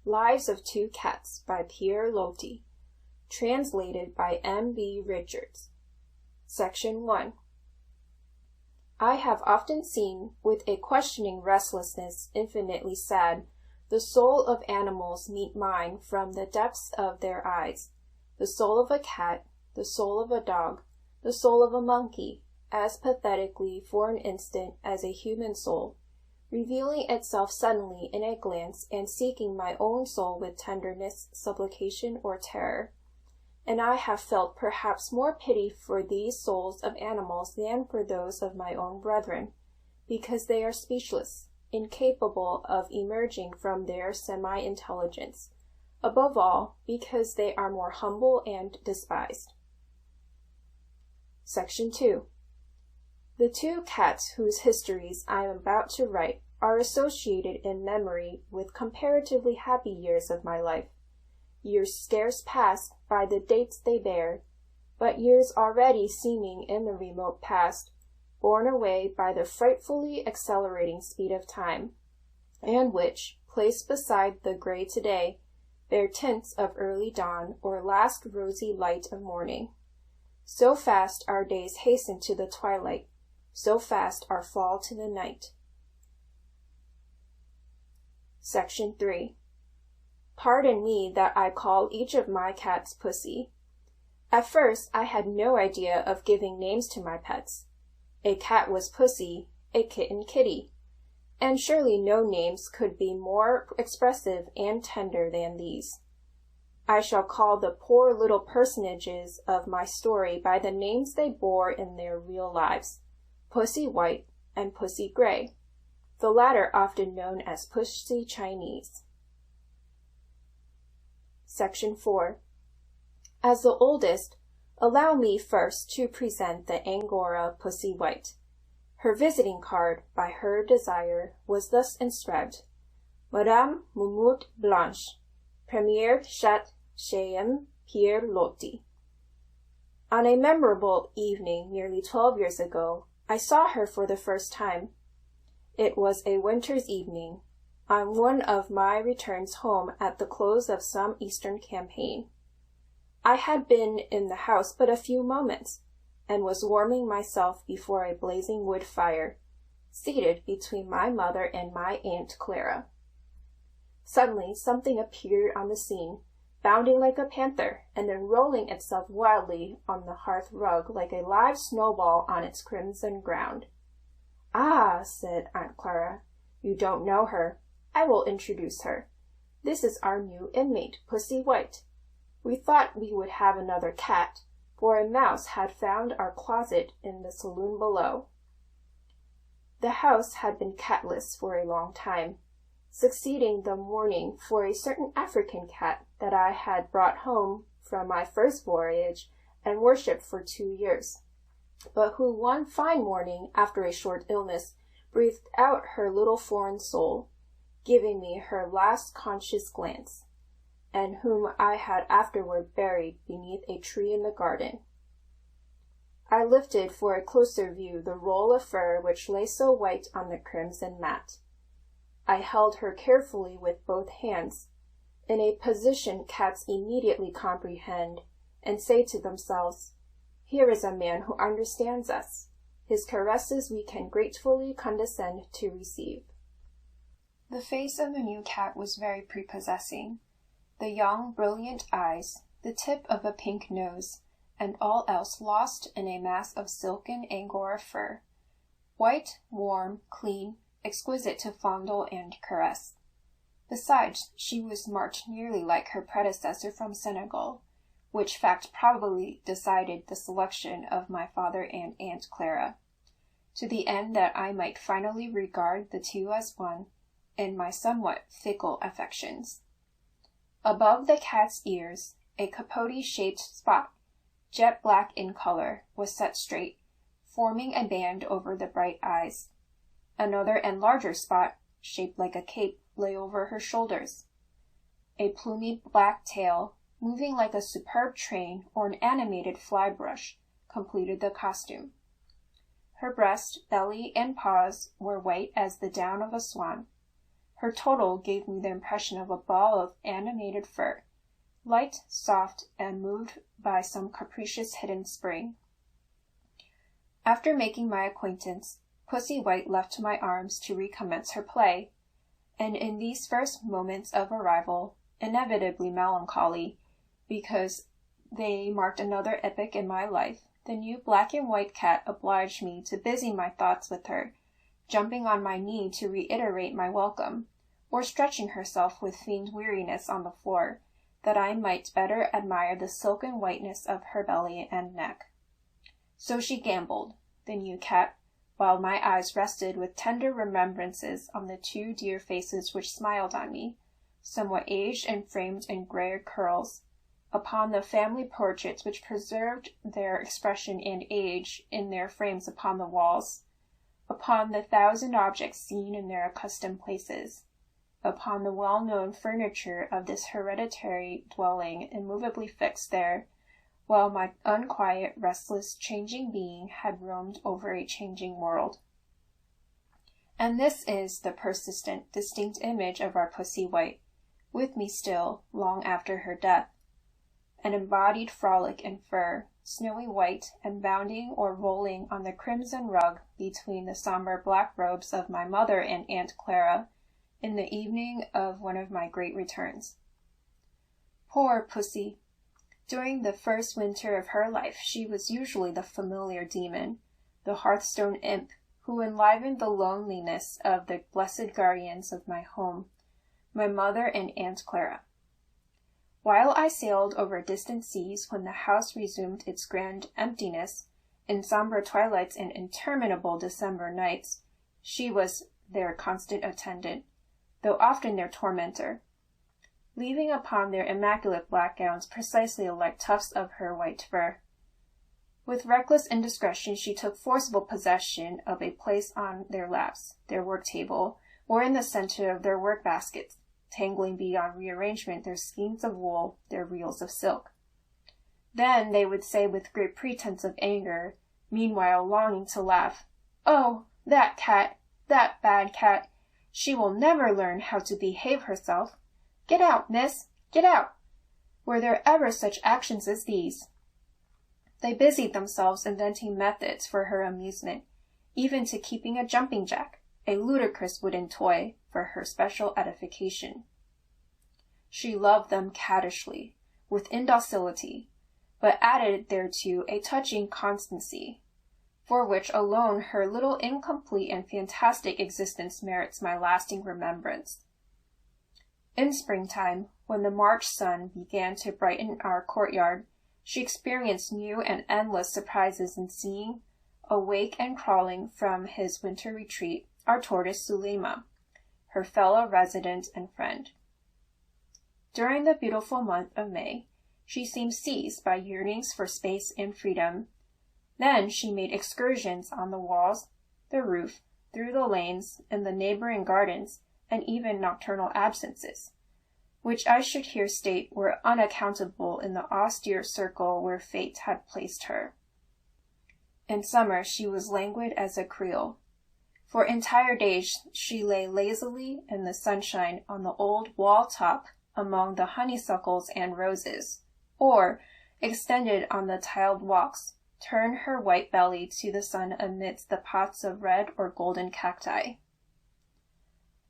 Lives of Two Cats by Pierre Loti. Translated by M.B. Richards. Section 1. I have often seen, with a questioning restlessness infinitely sad, the soul of animals meet mine from the depths of their eyes. The soul of a cat, the soul of a dog, the soul of a monkey, as pathetically for an instant as a human soul, revealing itself suddenly in a glance and seeking my own soul with tenderness, supplication, or terror. And I have felt perhaps more pity for these souls of animals than for those of my own brethren, because they are speechless, incapable of emerging from their semi-intelligence, above all, because they are more humble and despised. Section 2. The two cats whose histories I am about to write are associated in memory with comparatively happy years of my life. Years scarce passed by the dates they bear, but years already seeming in the remote past, borne away by the frightfully accelerating speed of time, and which, placed beside the gray today, bear tints of early dawn or last rosy light of morning. So fast our days hasten to the twilight, so fast our fall to the night. Section 3. Pardon me that I call each of my cats Pussy. At first I had no idea of giving names to my pets. A cat was Pussy, a kitten Kitty, and surely no names could be more expressive and tender than these. I shall call the poor little personages of my story by the names they bore in their real lives, Pussy White and Pussy Gray, the latter often known as Pussy Chinese. Section 4. As the oldest, allow me first to present the Angora Pussy White. Her visiting card, by her desire, was thus inscribed: Madame Moumoute Blanche, Première Chat chez M. Pierre Loti. On a memorable evening nearly 12 years ago, I saw her for the first time. It was a winter's evening, on one of my returns home at the close of some Eastern campaign. I had been in the house but a few moments, and was warming myself before a blazing wood fire, seated between my mother and my Aunt Clara. Suddenly something appeared on the scene, bounding like a panther, and then rolling itself wildly on the hearth rug like a live snowball on its crimson ground. "Ah," said Aunt Clara, "you don't know her. I will introduce her. This is our new inmate, Pussy White. We thought we would have another cat, for a mouse had found our closet in the saloon below." The house had been catless for a long time, succeeding the mourning for a certain African cat that I had brought home from my first voyage and worshipped for 2 years, but who one fine morning, after a short illness, breathed out her little foreign soul, giving me her last conscious glance, and whom I had afterward buried beneath a tree in the garden. I lifted for a closer view the roll of fur which lay so white on the crimson mat. I held her carefully with both hands, in a position cats immediately comprehend, and say to themselves, "Here is a man who understands us. His caresses we can gratefully condescend to receive." The face of the new cat was very prepossessing. The young, brilliant eyes, the tip of a pink nose, and all else lost in a mass of silken Angora fur. White, warm, clean, exquisite to fondle and caress. Besides, she was marked nearly like her predecessor from Senegal, which fact probably decided the selection of my father and Aunt Clara, to the end that I might finally regard the two as one, in my somewhat fickle affections. Above the cat's ears, a capote-shaped spot, jet black in color, was set straight, forming a band over the bright eyes. Another and larger spot, shaped like a cape, lay over her shoulders. A plumy black tail, moving like a superb train or an animated fly brush, completed the costume. Her breast, belly, and paws were white as the down of a swan. Her total gave me the impression of a ball of animated fur, light, soft, and moved by some capricious hidden spring. After making my acquaintance, Pussy White left my arms to recommence her play, and in these first moments of arrival, inevitably melancholy, because they marked another epoch in my life, the new black and white cat obliged me to busy my thoughts with her, jumping on my knee to reiterate my welcome, or stretching herself with feigned weariness on the floor, that I might better admire the silken whiteness of her belly and neck. So she gamboled, the new cat, while my eyes rested with tender remembrances on the two dear faces which smiled on me, somewhat aged and framed in gray curls, upon the family portraits which preserved their expression and age in their frames upon the walls, upon the 1,000 objects seen in their accustomed places, upon the well-known furniture of this hereditary dwelling immovably fixed there, while my unquiet, restless, changing being had roamed over a changing world. And this is the persistent, distinct image of our Pussy White, with me still, long after her death. An embodied frolic in fur, snowy white, and bounding or rolling on the crimson rug between the somber black robes of my mother and Aunt Clara, in the evening of one of my great returns. Poor Pussy! During the first winter of her life she was usually the familiar demon, the hearthstone imp, who enlivened the loneliness of the blessed guardians of my home, my mother and Aunt Clara. While I sailed over distant seas when the house resumed its grand emptiness, in somber twilights and interminable December nights, she was their constant attendant, though often their tormentor, leaving upon their immaculate black gowns precisely alike tufts of her white fur. With reckless indiscretion she took forcible possession of a place on their laps, their work-table, or in the center of their work-baskets, tangling beyond rearrangement their skeins of wool, their reels of silk. Then they would say with great pretense of anger, meanwhile longing to laugh, "Oh, that cat, that bad cat, she will never learn how to behave herself. Get out, miss, get out!" Were there ever such actions as these? They busied themselves inventing methods for her amusement, even to keeping a jumping jack, a ludicrous wooden toy, for her special edification. She loved them cattishly, with indocility, but added thereto a touching constancy, for which alone her little incomplete and fantastic existence merits my lasting remembrance. In springtime, when the March sun began to brighten our courtyard, she experienced new and endless surprises in seeing, awake and crawling from his winter retreat, our tortoise Suleyma, her fellow resident and friend. During the beautiful month of May, she seemed seized by yearnings for space and freedom. Then she made excursions on the walls, the roof, through the lanes, in the neighboring gardens, and even nocturnal absences, which I should here state were unaccountable in the austere circle where fate had placed her. In summer she was languid as a creel. For entire days she lay lazily in the sunshine on the old wall-top among the honeysuckles and roses, or, extended on the tiled walks, turned her white belly to the sun amidst the pots of red or golden cacti.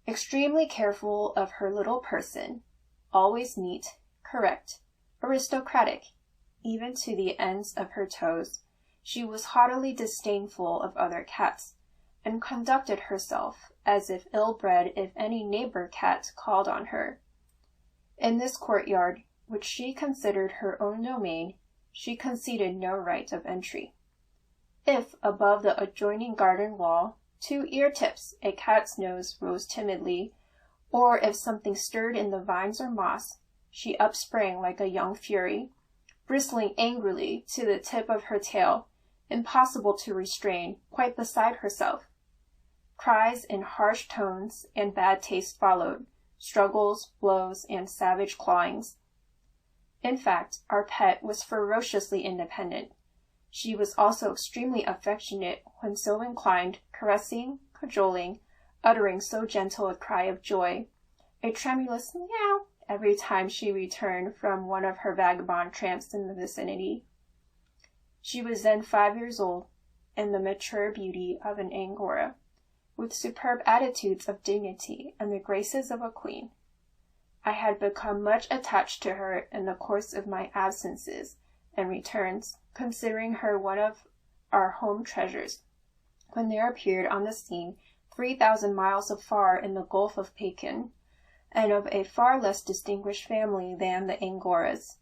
Extremely careful of her little person, always neat, correct, aristocratic, even to the ends of her toes, she was haughtily disdainful of other cats, and conducted herself as if ill-bred if any neighbor cat called on her. In this courtyard, which she considered her own domain, she conceded no right of entry. If, above the adjoining garden wall, 2 ear-tips, a cat's nose rose timidly, or if something stirred in the vines or moss, she upsprang like a young fury, bristling angrily to the tip of her tail, impossible to restrain, quite beside herself. Cries in harsh tones and bad taste followed, struggles, blows, and savage clawings. In fact, our pet was ferociously independent. She was also extremely affectionate when so inclined, caressing, cajoling, uttering so gentle a cry of joy, a tremulous meow, every time she returned from one of her vagabond tramps in the vicinity. She was then 5 years old, and the mature beauty of an Angora, with superb attitudes of dignity and the graces of a queen. I had become much attached to her in the course of my absences and returns, considering her one of our home treasures, when there appeared on the scene 3,000 miles afar in the Gulf of Pekin, and of a far less distinguished family than the Angoras,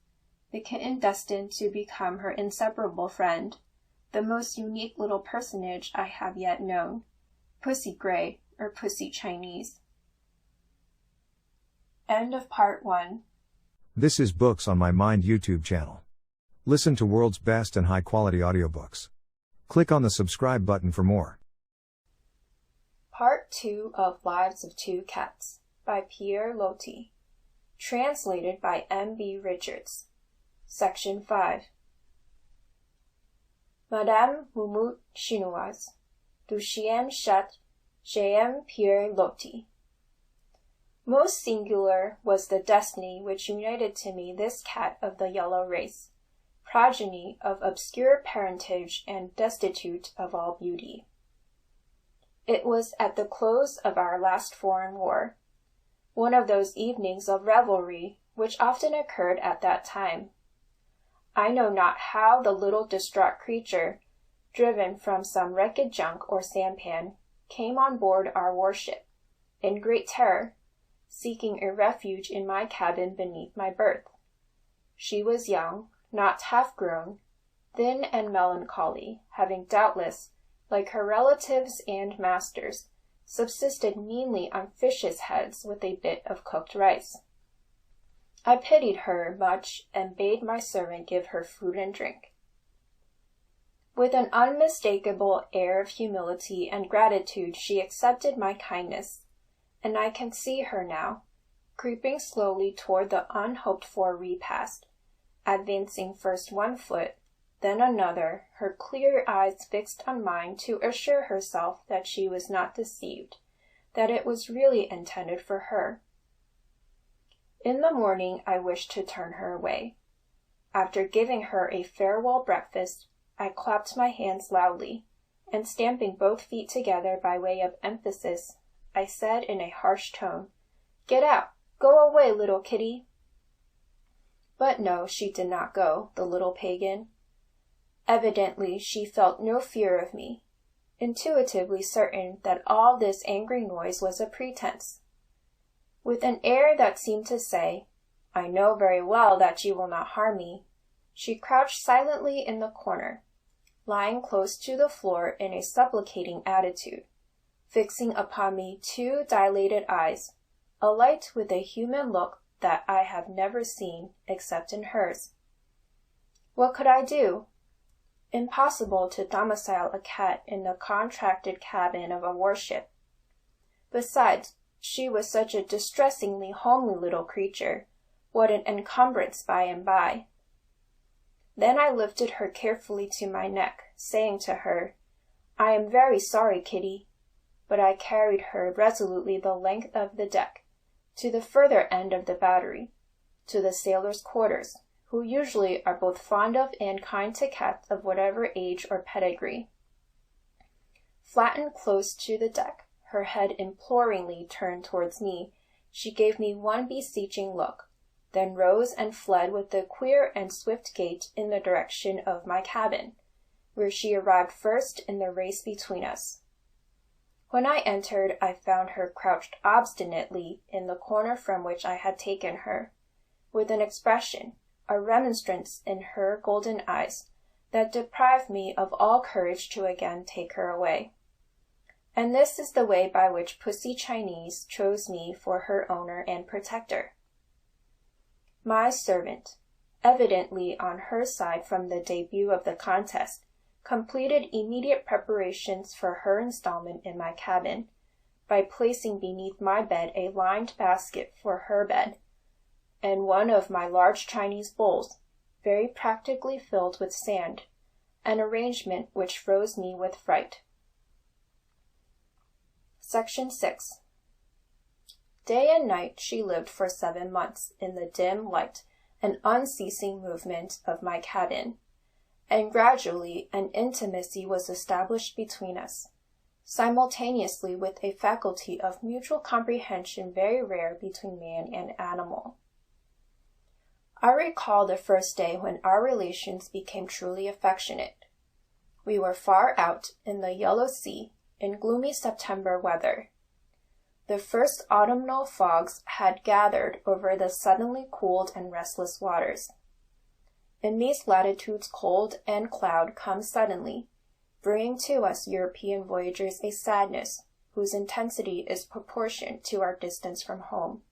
the kitten destined to become her inseparable friend, the most unique little personage I have yet known, Pussy Gray, or Pussy Chinese. End of part 1. This is Books on My Mind YouTube channel. Listen to world's best and high-quality audiobooks. Click on the subscribe button for more. Part 2 of Lives of Two Cats by Pierre Loti. Translated by M.B. Richards. Section 5. Madame Moumout Chinoise, du chien chat, j'aime Pierre Loti. Most singular was the destiny which united to me this cat of the yellow race, progeny of obscure parentage and destitute of all beauty. It was at the close of our last foreign war, one of those evenings of revelry which often occurred at that time. I know not how the little distraught creature, driven from some wrecked junk or sampan, came on board our warship, in great terror, seeking a refuge in my cabin beneath my berth. She was young, not half grown, thin and melancholy, having doubtless, like her relatives and masters, subsisted meanly on fishes' heads with a bit of cooked rice. I pitied her much and bade my servant give her food and drink. With an unmistakable air of humility and gratitude she accepted my kindness, and I can see her now, creeping slowly toward the unhoped-for repast, advancing first 1 foot, then another, her clear eyes fixed on mine to assure herself that she was not deceived, that it was really intended for her. In the morning I wished to turn her away. After giving her a farewell breakfast, I clapped my hands loudly, and stamping both feet together by way of emphasis, I said in a harsh tone, "Get out! Go away, little kitty!" But no, she did not go, the little pagan. Evidently she felt no fear of me, intuitively certain that all this angry noise was a pretense. With an air that seemed to say, "I know very well that you will not harm me," she crouched silently in the corner, lying close to the floor in a supplicating attitude, fixing upon me 2 dilated eyes, alight with a human look that I have never seen except in hers. What could I do? Impossible to domicile a cat in the contracted cabin of a warship. Besides, she was such a distressingly homely little creature, what an encumbrance by and by. Then I lifted her carefully to my neck, saying to her, "I am very sorry, kitty," but I carried her resolutely the length of the deck, to the further end of the battery, to the sailors' quarters, who usually are both fond of and kind to cats of whatever age or pedigree. Flattened close to the deck, her head imploringly turned towards me, she gave me one beseeching look, then rose and fled with a queer and swift gait in the direction of my cabin, where she arrived first in the race between us. When I entered, I found her crouched obstinately in the corner from which I had taken her, with an expression, a remonstrance in her golden eyes, that deprived me of all courage to again take her away. And this is the way by which Pussy Chinese chose me for her owner and protector. My servant, evidently on her side from the debut of the contest, completed immediate preparations for her installment in my cabin, by placing beneath my bed a lined basket for her bed, and one of my large Chinese bowls, very practically filled with sand, an arrangement which froze me with fright. Section 6. Day and night she lived for 7 months in the dim light and unceasing movement of my cabin, and gradually an intimacy was established between us, simultaneously with a faculty of mutual comprehension very rare between man and animal. I recall the first day when our relations became truly affectionate. We were far out in the Yellow Sea in gloomy September weather. The first autumnal fogs had gathered over the suddenly cooled and restless waters. In these latitudes cold and cloud come suddenly, bringing to us European voyagers a sadness whose intensity is proportioned to our distance from home.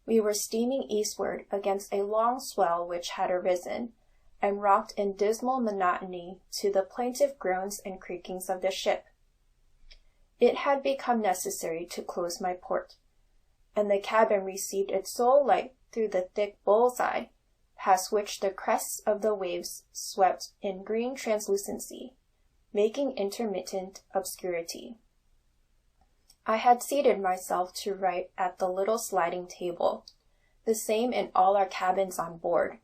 We were steaming eastward against a long swell which had arisen, and rocked in dismal monotony to the plaintive groans and creakings of the ship. It had become necessary to close my port, and the cabin received its sole light through the thick bull's-eye, past which the crests of the waves swept in green translucency, making intermittent obscurity. I had seated myself to write at the little sliding table, the same in all our cabins on board.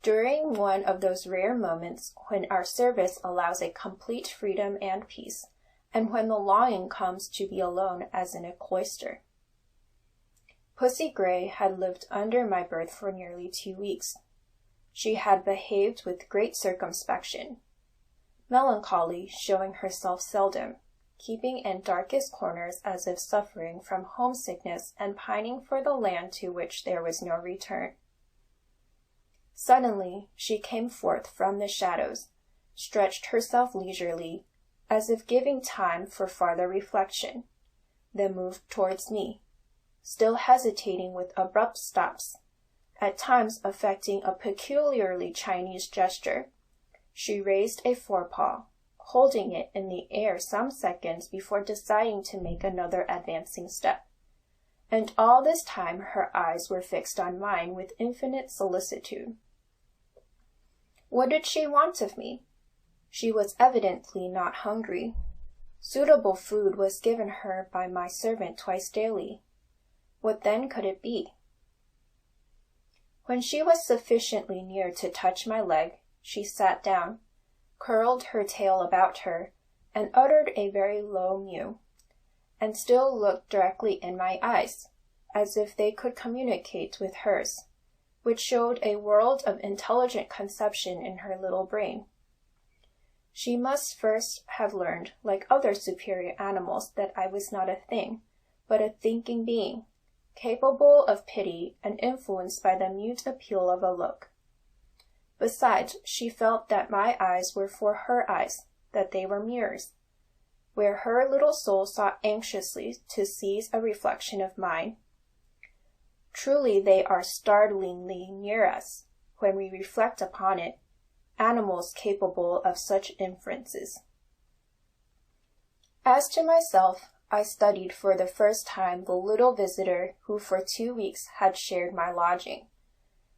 During one of those rare moments when our service allows a complete freedom and peace, and when the longing comes to be alone as in a cloister. Pussy Gray had lived under my berth for nearly 2 weeks. She had behaved with great circumspection, melancholy showing herself seldom, keeping in darkest corners as if suffering from homesickness and pining for the land to which there was no return. Suddenly she came forth from the shadows, stretched herself leisurely, as if giving time for farther reflection, then moved towards me, still hesitating with abrupt stops, at times affecting a peculiarly Chinese gesture. She raised a forepaw, holding it in the air some seconds before deciding to make another advancing step, and all this time her eyes were fixed on mine with infinite solicitude. What did she want of me? She was evidently not hungry. Suitable food was given her by my servant twice daily. What then could it be? When she was sufficiently near to touch my leg, she sat down, curled her tail about her, and uttered a very low mew, and still looked directly in my eyes, as if they could communicate with hers, which showed a world of intelligent conception in her little brain. She must first have learned, like other superior animals, that I was not a thing, but a thinking being, capable of pity and influenced by the mute appeal of a look. Besides, she felt that my eyes were for her eyes, that they were mirrors, where her little soul sought anxiously to seize a reflection of mine. Truly they are startlingly near us, when we reflect upon it, animals capable of such inferences. As to myself, I studied for the first time the little visitor who for 2 weeks had shared my lodging.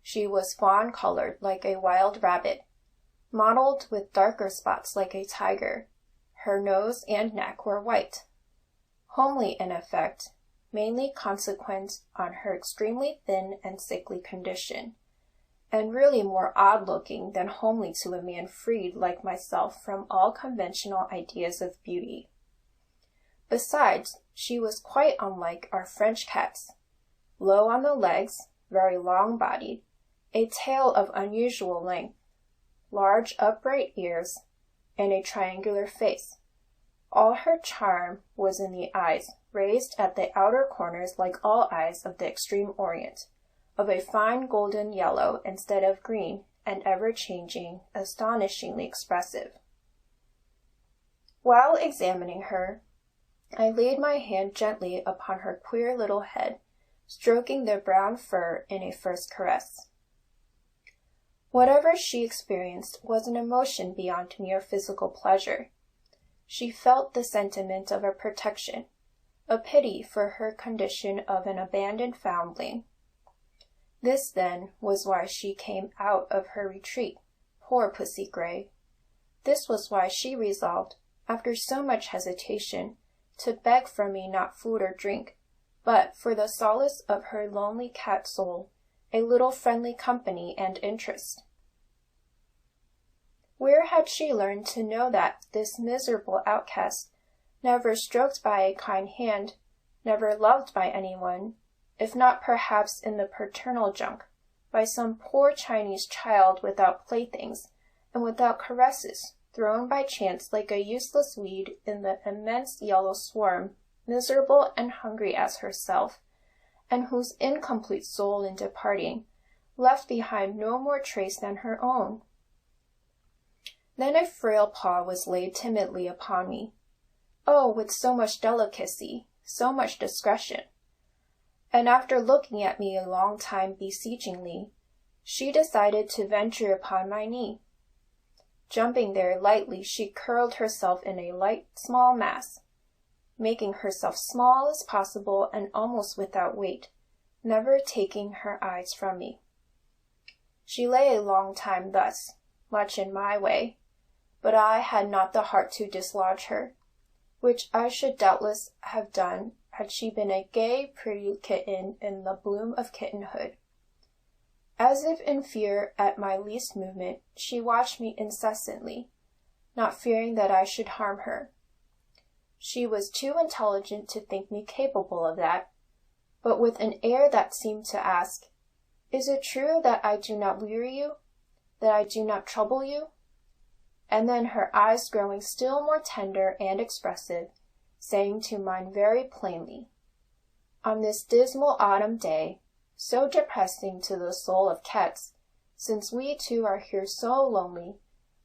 She was fawn-colored like a wild rabbit, mottled with darker spots like a tiger. Her nose and neck were white, homely in effect, mainly consequent on her extremely thin and sickly condition, and really more odd-looking than homely to a man freed like myself from all conventional ideas of beauty. Besides, she was quite unlike our French cats, low on the legs, very long-bodied, a tail of unusual length, large upright ears, and a triangular face. All her charm was in the eyes, raised at the outer corners like all eyes of the extreme Orient, of a fine golden yellow instead of green, and ever-changing, astonishingly expressive. While examining her, I laid my hand gently upon her queer little head, stroking the brown fur in a first caress. Whatever she experienced was an emotion beyond mere physical pleasure. She felt the sentiment of a protection, a pity for her condition of an abandoned foundling. This, then, was why she came out of her retreat, poor Pussy Gray. This was why she resolved, after so much hesitation, to beg from me not food or drink, but for the solace of her lonely cat soul, a little friendly company and interest. Where had she learned to know that this miserable outcast, never stroked by a kind hand, never loved by anyone, if not perhaps in the paternal junk, by some poor Chinese child without playthings and without caresses, thrown by chance like a useless weed in the immense yellow swarm, miserable and hungry as herself, and whose incomplete soul in departing left behind no more trace than her own? Then a frail paw was laid timidly upon me. Oh, with so much delicacy, so much discretion. And after looking at me a long time beseechingly, she decided to venture upon my knee. Jumping there lightly, she curled herself in a light, small mass, making herself small as possible and almost without weight, never taking her eyes from me. She lay a long time thus, much in my way, but I had not the heart to dislodge her, which I should doubtless have done had she been a gay, pretty kitten in the bloom of kittenhood. As if in fear at my least movement, she watched me incessantly, not fearing that I should harm her. She was too intelligent to think me capable of that, but with an air that seemed to ask, "Is it true that I do not weary you, that I do not trouble you?" And then her eyes growing still more tender and expressive, saying to mine very plainly, "On this dismal autumn day, so depressing to the soul of cats, since we two are here so lonely,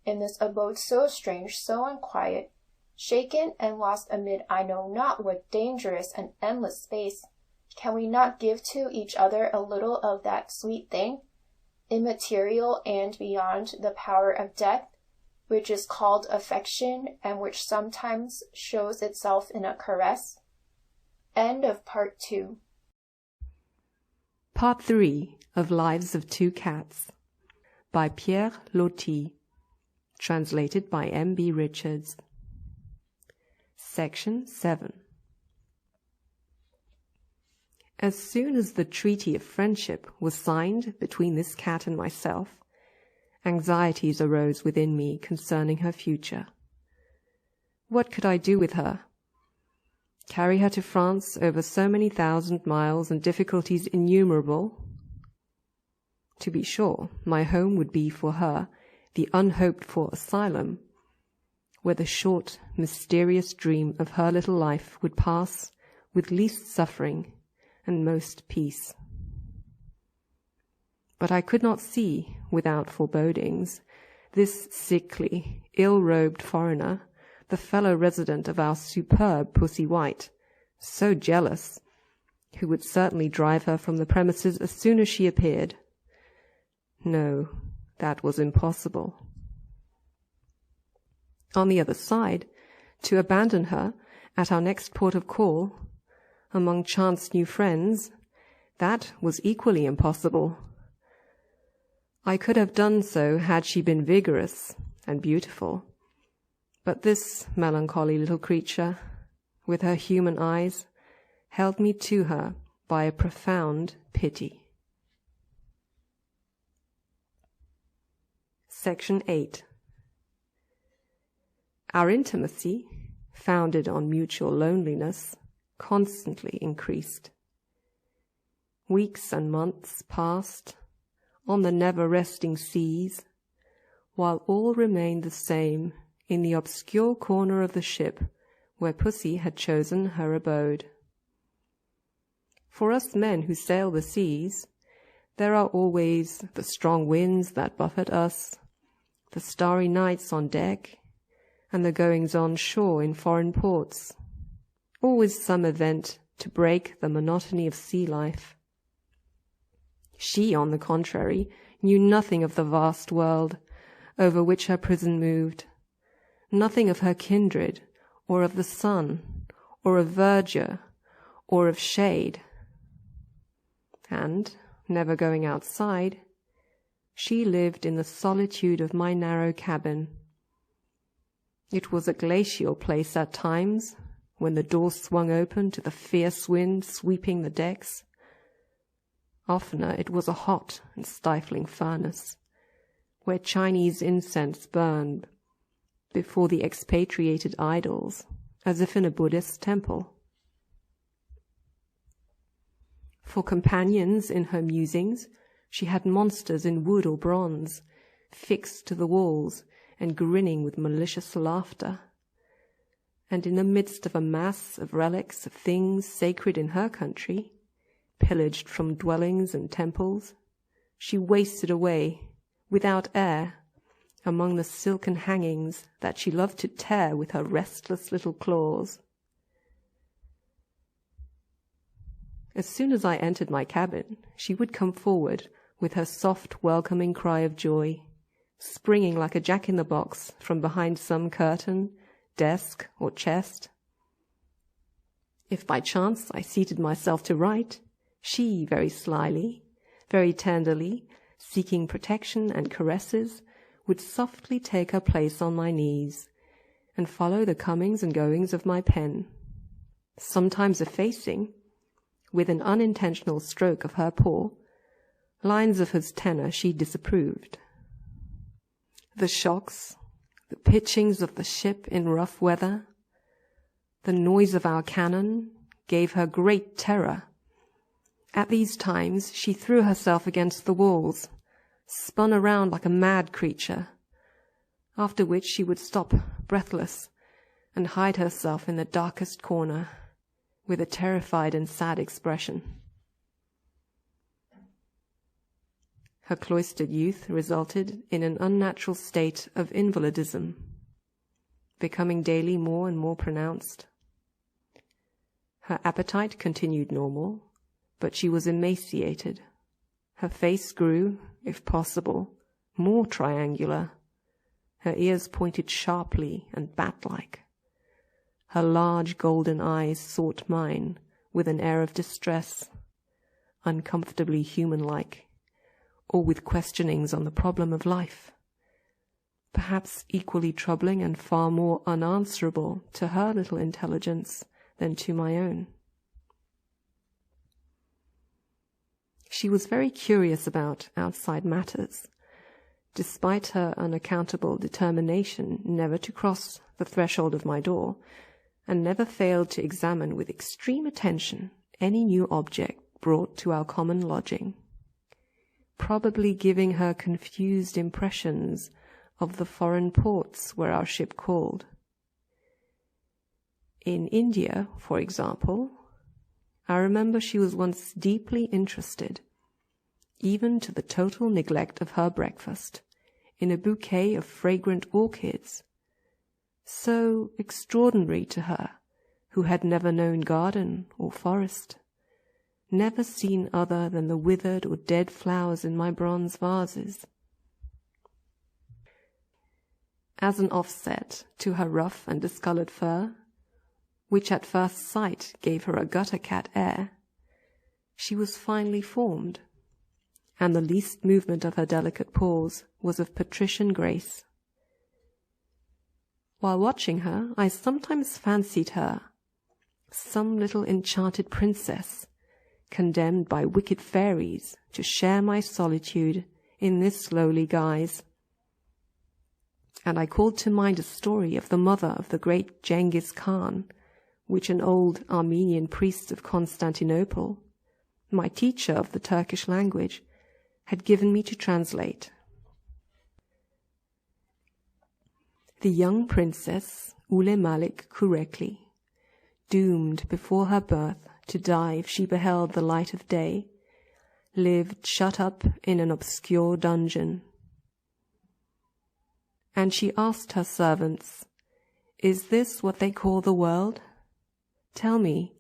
in this abode so strange, so unquiet, shaken and lost amid I know not what dangerous and endless space, can we not give to each other a little of that sweet thing, immaterial and beyond the power of death, which is called affection and which sometimes shows itself in a caress?" End of Part 2. Part 3 of Lives of Two Cats by Pierre Loti, translated by M.B. Richards. Section 7. As soon as the treaty of friendship was signed between this cat and myself, anxieties arose within me concerning her future. What could I do with her? Carry her to France over so many thousand miles and difficulties innumerable? To be sure, my home would be for her the unhoped-for asylum, where the short, mysterious dream of her little life would pass with least suffering and most peace. But I could not see, without forebodings, this sickly, ill-robed foreigner, the fellow resident of our superb Pussy White, so jealous, who would certainly drive her from the premises as soon as she appeared. No, that was impossible. On the other side, to abandon her at our next port of call, among chance new friends, that was equally impossible. I could have done so had she been vigorous and beautiful, but this melancholy little creature, with her human eyes, held me to her by a profound pity. Section 8. Our intimacy, founded on mutual loneliness, constantly increased. Weeks and months passed on the never-resting seas, while all remained the same in the obscure corner of the ship where Pussy had chosen her abode. For us men who sail the seas, there are always the strong winds that buffet us, the starry nights on deck, and the goings-on shore in foreign ports, always some event to break the monotony of sea life. She, on the contrary, knew nothing of the vast world over which her prison moved, nothing of her kindred, or of the sun, or of verdure, or of shade. And, never going outside, she lived in the solitude of my narrow cabin. It was a glacial place at times, when the door swung open to the fierce wind sweeping the decks. Oftener it was a hot and stifling furnace, where Chinese incense burned before the expatriated idols, as if in a Buddhist temple. For companions in her musings, she had monsters in wood or bronze, fixed to the walls and grinning with malicious laughter. And in the midst of a mass of relics of things sacred in her country, pillaged from dwellings and temples, she wasted away, without air, among the silken hangings that she loved to tear with her restless little claws. As soon as I entered my cabin, she would come forward with her soft, welcoming cry of joy, springing like a jack-in-the-box from behind some curtain, desk, or chest. If by chance I seated myself to write, she, very slyly, very tenderly, seeking protection and caresses, would softly take her place on my knees and follow the comings and goings of my pen, sometimes effacing, with an unintentional stroke of her paw, lines of whose tenor she disapproved. The shocks, the pitchings of the ship in rough weather, the noise of our cannon gave her great terror. At these times she threw herself against the walls, spun around like a mad creature, after which she would stop breathless and hide herself in the darkest corner with a terrified and sad expression. Her cloistered youth resulted in an unnatural state of invalidism, becoming daily more and more pronounced. Her appetite continued normal, but she was emaciated. Her face grew, if possible, more triangular. Her ears pointed sharply and bat-like. Her large golden eyes sought mine with an air of distress, uncomfortably human-like, or with questionings on the problem of life, perhaps equally troubling and far more unanswerable to her little intelligence than to my own. She was very curious about outside matters, despite her unaccountable determination never to cross the threshold of my door, and never failed to examine with extreme attention any new object brought to our common lodging, probably giving her confused impressions of the foreign ports where our ship called. In India, for example, I remember she was once deeply interested, even to the total neglect of her breakfast, in a bouquet of fragrant orchids, so extraordinary to her, who had never known garden or forest, never seen other than the withered or dead flowers in my bronze vases. As an offset to her rough and discoloured fur, which at first sight gave her a gutter-cat air, she was finely formed, and the least movement of her delicate paws was of patrician grace. While watching her, I sometimes fancied her some little enchanted princess, condemned by wicked fairies to share my solitude in this lowly guise. And I called to mind a story of the mother of the great Genghis Khan, which an old Armenian priest of Constantinople, my teacher of the Turkish language, had given me to translate. The young princess, Ule Malik Kurekli, doomed before her birth to die if she beheld the light of day, lived shut up in an obscure dungeon. And she asked her servants, "Is this what they call the world? Tell me,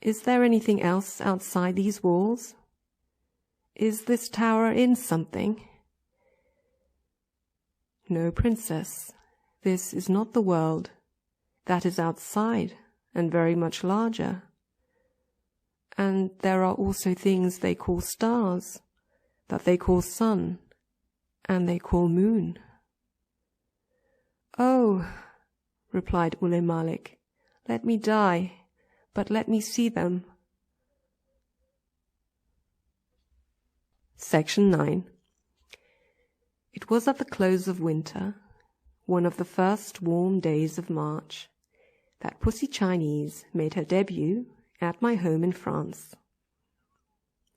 is there anything else outside these walls? Is this tower in something?" "No, princess, this is not the world. That is outside, and very much larger. And there are also things they call stars, that they call sun, and they call moon." "Oh," replied Ule Malik, Let me die, but let me see them. Section 9. It was at the close of winter, one of the first warm days of March, that Pussy Chinese made her debut at my home in France.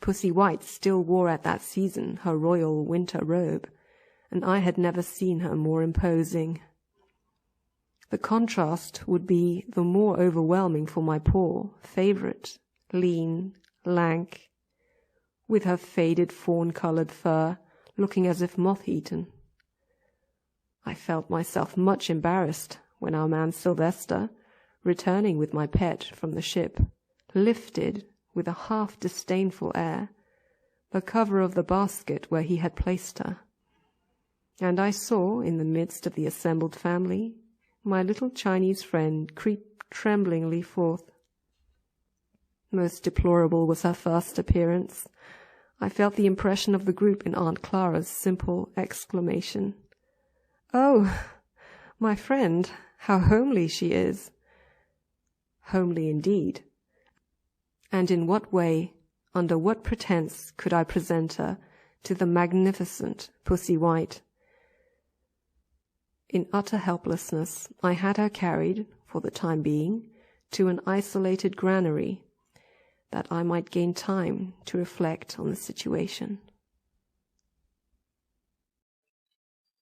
Pussy White still wore at that season her royal winter robe, and I had never seen her more imposing. The contrast would be the more overwhelming for my poor favourite, lean, lank, with her faded fawn-coloured fur looking as if moth-eaten. I felt myself much embarrassed when our man Sylvester, returning with my pet from the ship, lifted, with a half-disdainful air, the cover of the basket where he had placed her, and I saw, in the midst of the assembled family, my little Chinese friend creep tremblingly forth. Most deplorable was her first appearance. I felt the impression of the group in Aunt Clara's simple exclamation. "Oh, my friend, how homely she is!" Homely indeed. And in what way, under what pretence, could I present her to the magnificent Pussy White? In utter helplessness, I had her carried, for the time being, to an isolated granary, that I might gain time to reflect on the situation.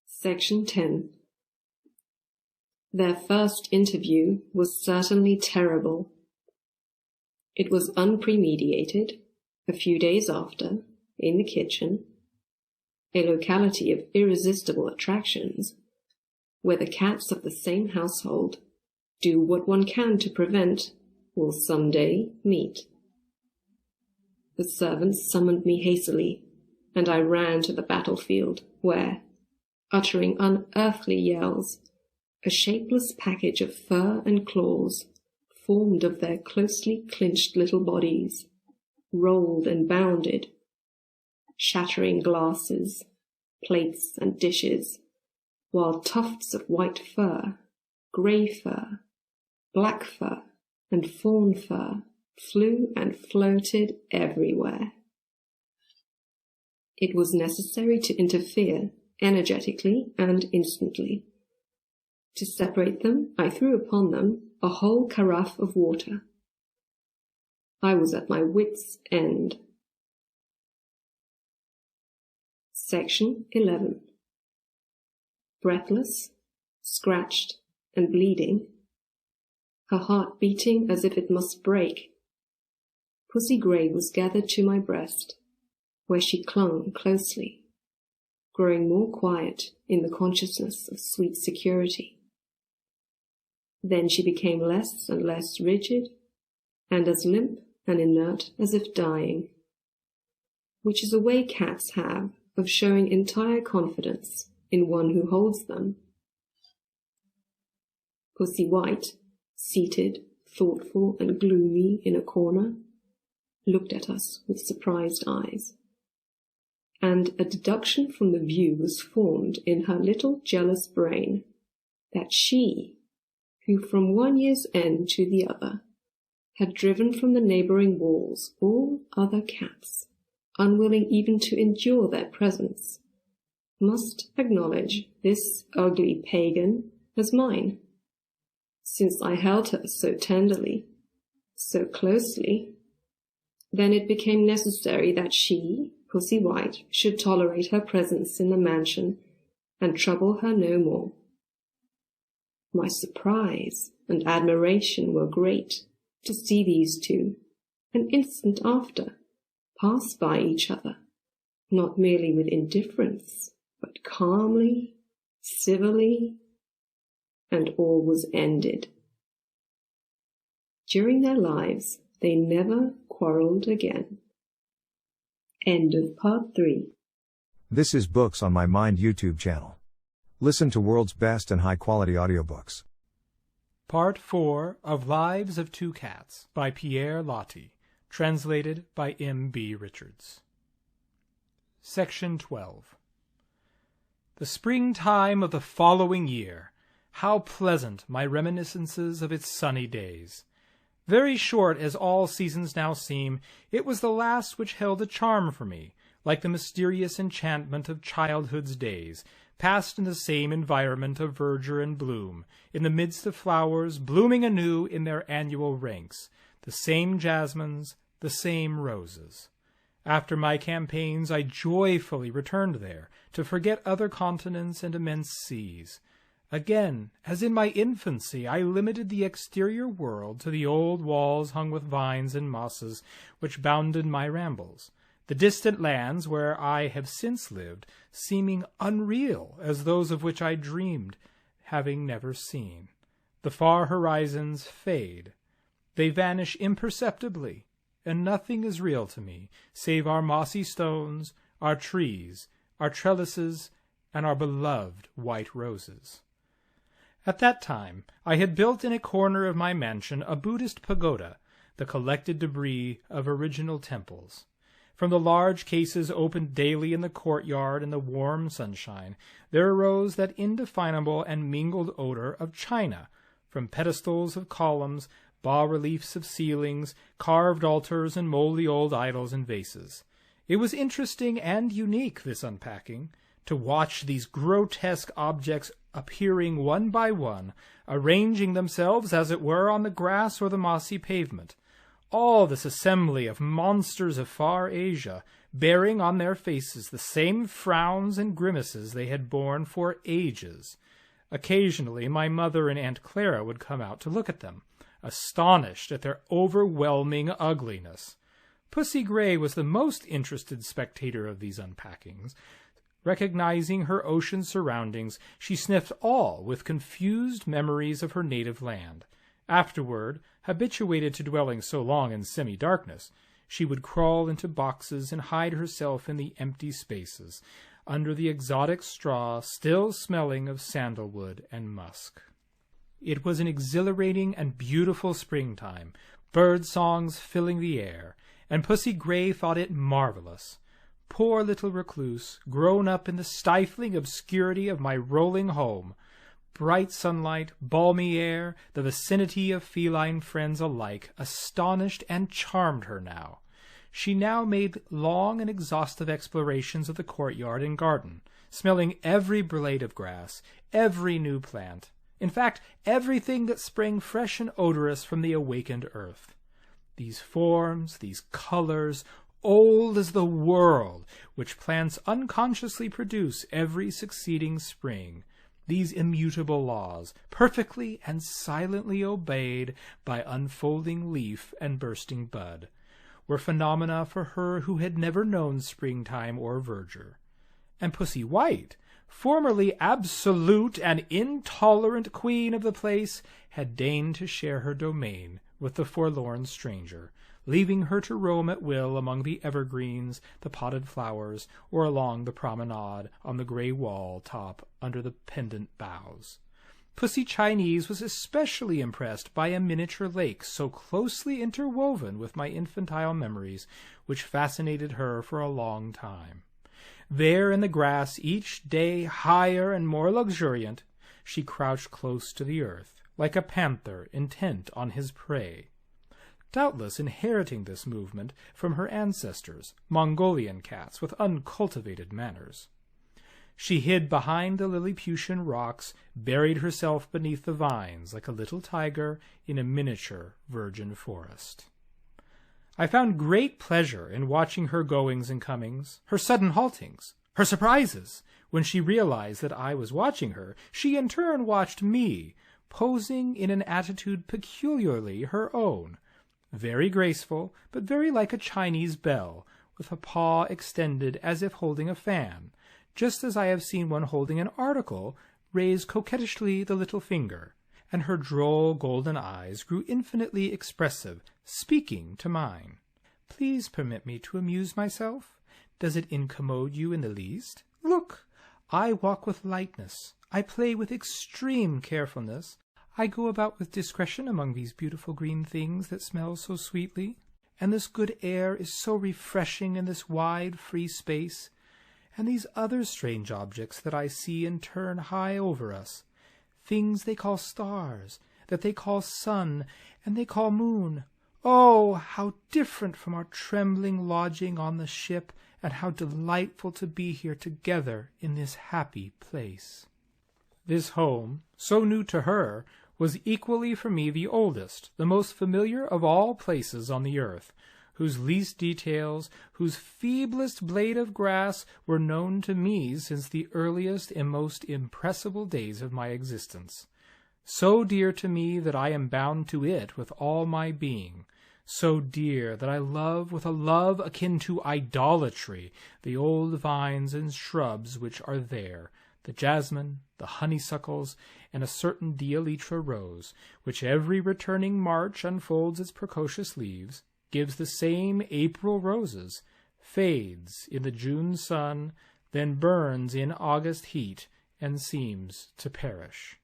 Section 10. Their first interview was certainly terrible. It was unpremeditated. A few days after, in the kitchen, a locality of irresistible attractions, where the cats of the same household do what one can to prevent will some day meet. The servants summoned me hastily, and I ran to the battlefield, where, uttering unearthly yells, a shapeless package of fur and claws, formed of their closely clinched little bodies, rolled and bounded, shattering glasses, plates, and dishes, while tufts of white fur, grey fur, black fur, and fawn fur flew and floated everywhere. It was necessary to interfere energetically and instantly. To separate them, I threw upon them a whole carafe of water. I was at my wits' end. Section 11. Breathless, scratched, and bleeding, her heart beating as if it must break, Pussy Grey was gathered to my breast, where she clung closely, growing more quiet in the consciousness of sweet security. Then she became less and less rigid, and as limp and inert as if dying, which is a way cats have of showing entire confidence in one who holds them. Pussy White, seated, thoughtful and gloomy in a corner, looked at us with surprised eyes, and a deduction from the view was formed in her little jealous brain that she, who from one year's end to the other had driven from the neighbouring walls all other cats, unwilling even to endure their presence, must acknowledge this ugly pagan as mine, since I held her so tenderly, so closely. Then it became necessary that she, Pussy White, should tolerate her presence in the mansion and trouble her no more. My surprise and admiration were great to see these two, an instant after, pass by each other, not merely with indifference, but calmly, civilly, and all was ended. During their lives, they never quarrelled again. End of part 3. This is Books on My Mind YouTube channel. Listen to world's best and high-quality audiobooks. Part 4 of Lives of Two Cats by Pierre Loti, translated by M.B. Richards. Section 12. The springtime of the following year, How pleasant my reminiscences of its sunny days! Very short as all seasons now seem, it was the last which held a charm for me, like the mysterious enchantment of childhood's days, passed in the same environment of verdure and bloom, in the midst of flowers blooming anew in their annual ranks, the same jasmines, the same roses. After my campaigns I joyfully returned there, to forget other continents and immense seas. Again, as in my infancy, I limited the exterior world to the old walls hung with vines and mosses which bounded my rambles, the distant lands where I have since lived seeming unreal as those of which I dreamed, having never seen. The far horizons fade. They vanish imperceptibly, and nothing is real to me save our mossy stones, our trees, our trellises, and our beloved white roses. At that time I had built in a corner of my mansion a Buddhist pagoda, the collected debris of original temples. From the large cases opened daily in the courtyard in the warm sunshine, there arose that indefinable and mingled odor of china, from pedestals of columns, bas-reliefs of ceilings, carved altars, and moldy old idols and vases. It was interesting and unique, this unpacking, to watch these grotesque objects appearing one by one, arranging themselves, as it were, on the grass or the mossy pavement. All this assembly of monsters of far Asia, bearing on their faces the same frowns and grimaces they had borne for ages. Occasionally my mother and Aunt Clara would come out to look at them, astonished at their overwhelming ugliness. Pussy Gray was the most interested spectator of these unpackings. Recognizing her ocean surroundings, she sniffed all with confused memories of her native land. Afterward, habituated to dwelling so long in semi-darkness, she would crawl into boxes and hide herself in the empty spaces, under the exotic straw still smelling of sandalwood and musk. It was an exhilarating and beautiful springtime, bird songs filling the air, and Pussy Gray thought it marvelous. Poor little recluse, grown up in the stifling obscurity of my rolling home. Bright sunlight, balmy air, the vicinity of feline friends alike astonished and charmed her now. She now made long and exhaustive explorations of the courtyard and garden, smelling every blade of grass, every new plant, in fact, everything that sprang fresh and odorous from the awakened earth. These forms, these colors, old as the world, which plants unconsciously produce every succeeding spring, these immutable laws, perfectly and silently obeyed by unfolding leaf and bursting bud, were phenomena for her who had never known springtime or verdure. And Pussy White, formerly absolute and intolerant queen of the place, had deigned to share her domain with the forlorn stranger, leaving her to roam at will among the evergreens, the potted flowers, or along the promenade on the gray wall top under the pendant boughs. Pussy Chinese was especially impressed by a miniature lake so closely interwoven with my infantile memories, which fascinated her for a long time. There in the grass, each day higher and more luxuriant, she crouched close to the earth, like a panther intent on his prey. Doubtless inheriting this movement from her ancestors, Mongolian cats with uncultivated manners. She hid behind the Lilliputian rocks, buried herself beneath the vines like a little tiger in a miniature virgin forest. I found great pleasure in watching her goings and comings, her sudden haltings, her surprises. When she realized that I was watching her, she in turn watched me, posing in an attitude peculiarly her own, very graceful, but very like a Chinese belle, with a paw extended as if holding a fan, just as I have seen one holding an article raise coquettishly the little finger, and her droll golden eyes grew infinitely expressive, speaking to mine. "Please permit me to amuse myself. Does it incommode you in the least? Look, I walk with lightness, I play with extreme carefulness, I go about with discretion among these beautiful green things that smell so sweetly, and this good air is so refreshing in this wide, free space, and these other strange objects that I see and turn high over us, things they call stars, that they call sun, and they call moon. Oh, how different from our trembling lodging on the ship, and how delightful to be here together in this happy place. This home, so new to her, was equally for me the oldest, the most familiar of all places on the earth, whose least details, whose feeblest blade of grass were known to me since the earliest and most impressible days of my existence. So dear to me that I am bound to it with all my being, so dear that I love with a love akin to idolatry the old vines and shrubs which are there, the jasmine, the honeysuckles, and a certain dielytra rose, which every returning March unfolds its precocious leaves, gives the same April roses, fades in the June sun, then burns in August heat, and seems to perish.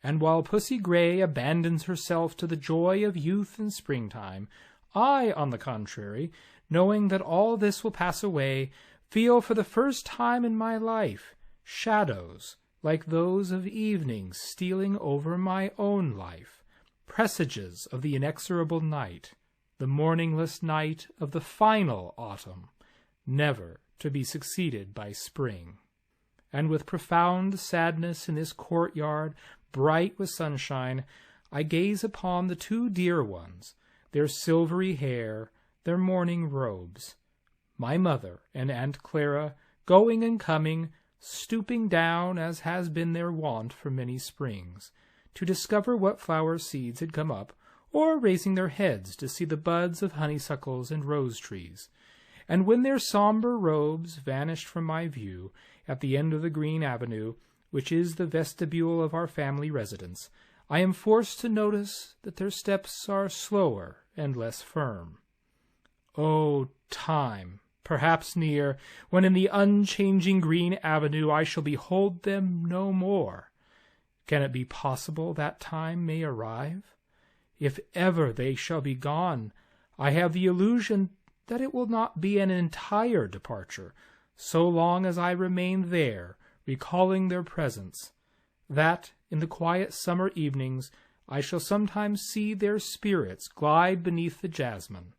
And while Pussy Gray abandons herself to the joy of youth and springtime, I, on the contrary, knowing that all this will pass away, feel for the first time in my life shadows like those of evening stealing over my own life, presages of the inexorable night, the morningless night of the final autumn, never to be succeeded by spring. And with profound sadness in this courtyard, bright with sunshine, I gaze upon the two dear ones, their silvery hair, their mourning robes, my mother and Aunt Clara, going and coming, stooping down as has been their wont for many springs, to discover what flower seeds had come up, or raising their heads to see the buds of honeysuckles and rose-trees. And when their sombre robes vanished from my view at the end of the green avenue, which is the vestibule of our family residence, I am forced to notice that their steps are slower and less firm. Oh, time, perhaps near, when in the unchanging green avenue I shall behold them no more. Can it be possible that time may arrive? If ever they shall be gone, I have the illusion that it will not be an entire departure, so long as I remain there, recalling their presence, that, in the quiet summer evenings, I shall sometimes see their spirits glide beneath the jasmine,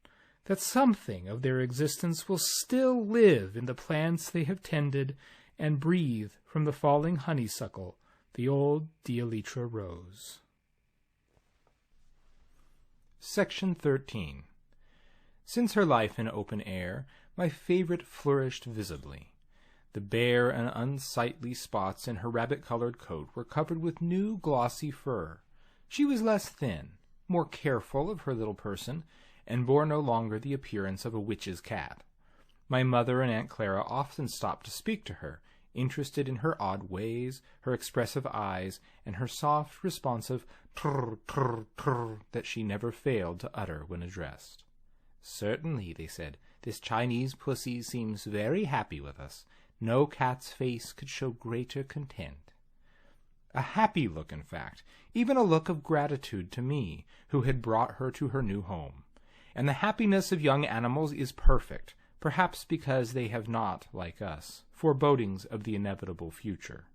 that something of their existence will still live in the plants they have tended, and breathe from the falling honeysuckle, the old dielytra rose. Section 13. Since her life in open air, my favorite flourished visibly. The bare and unsightly spots in her rabbit-colored coat were covered with new glossy fur. She was less thin, more careful of her little person, and bore no longer the appearance of a witch's cat. My mother and Aunt Clara often stopped to speak to her, interested in her odd ways, her expressive eyes, and her soft, responsive trrr, trrr, trrr that she never failed to utter when addressed. "Certainly," they said, "this Chinese pussy seems very happy with us. No cat's face could show greater content." A happy look, in fact, even a look of gratitude to me, who had brought her to her new home. And the happiness of young animals is perfect, perhaps because they have not, like us, forebodings of the inevitable future.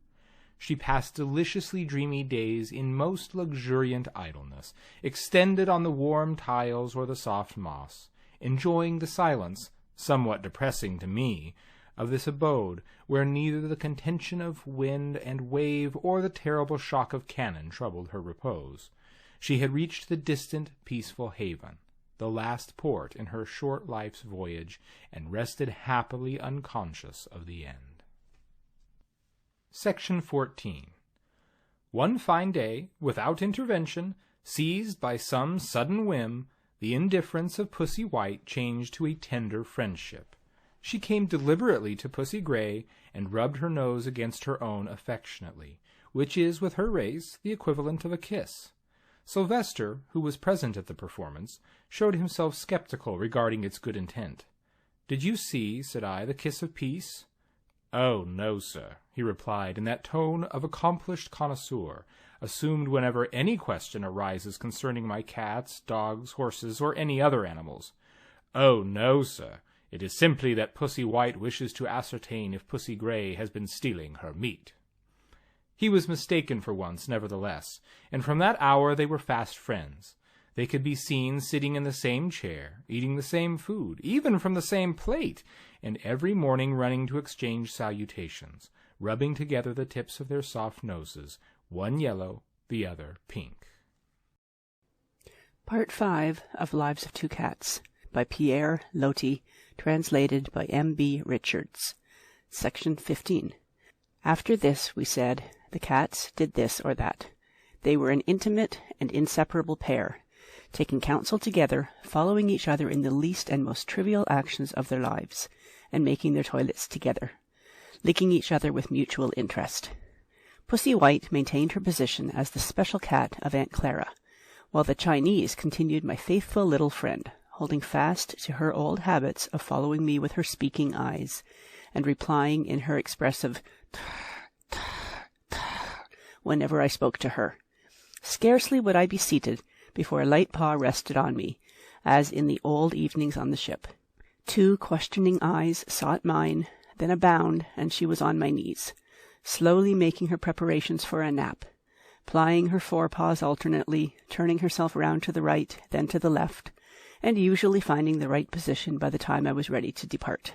She passed deliciously dreamy days in most luxuriant idleness, extended on the warm tiles or the soft moss, enjoying the silence, somewhat depressing to me, of this abode, where neither the contention of wind and wave or the terrible shock of cannon troubled her repose. She had reached the distant, peaceful haven, the last port in her short life's voyage, and rested happily unconscious of the end. Section 14. One fine day, without intervention, seized by some sudden whim, the indifference of Pussy White changed to a tender friendship. She came deliberately to Pussy Gray and rubbed her nose against her own affectionately, which is, with her race, the equivalent of a kiss. Sylvester, who was present at the performance, showed himself skeptical regarding its good intent. "Did you see," said I, "the kiss of peace?" "Oh, no, sir," he replied in that tone of accomplished connoisseur, assumed whenever any question arises concerning my cats, dogs, horses, or any other animals. "Oh, no, sir. It is simply that Pussy White wishes to ascertain if Pussy Gray has been stealing her meat." He was mistaken for once, nevertheless, and from that hour they were fast friends. They could be seen sitting in the same chair, eating the same food, even from the same plate, and every morning running to exchange salutations, rubbing together the tips of their soft noses, one yellow, the other pink. Part 5 of Lives of Two Cats by Pierre Loti, translated by M.B. Richards. Section 15. After this, we said, the cats did this or that. They were an intimate and inseparable pair, taking counsel together, following each other in the least and most trivial actions of their lives, and making their toilets together, licking each other with mutual interest. Pussy White maintained her position as the special cat of Aunt Clara, while the Chinese continued my faithful little friend, holding fast to her old habits of following me with her speaking eyes, and replying in her expressive whenever I spoke to her. Scarcely would I be seated before a light paw rested on me, as in the old evenings on the ship. 2 questioning eyes sought mine, then a bound, and she was on my knees, slowly making her preparations for a nap, plying her forepaws alternately, turning herself round to the right, then to the left, and usually finding the right position by the time I was ready to depart.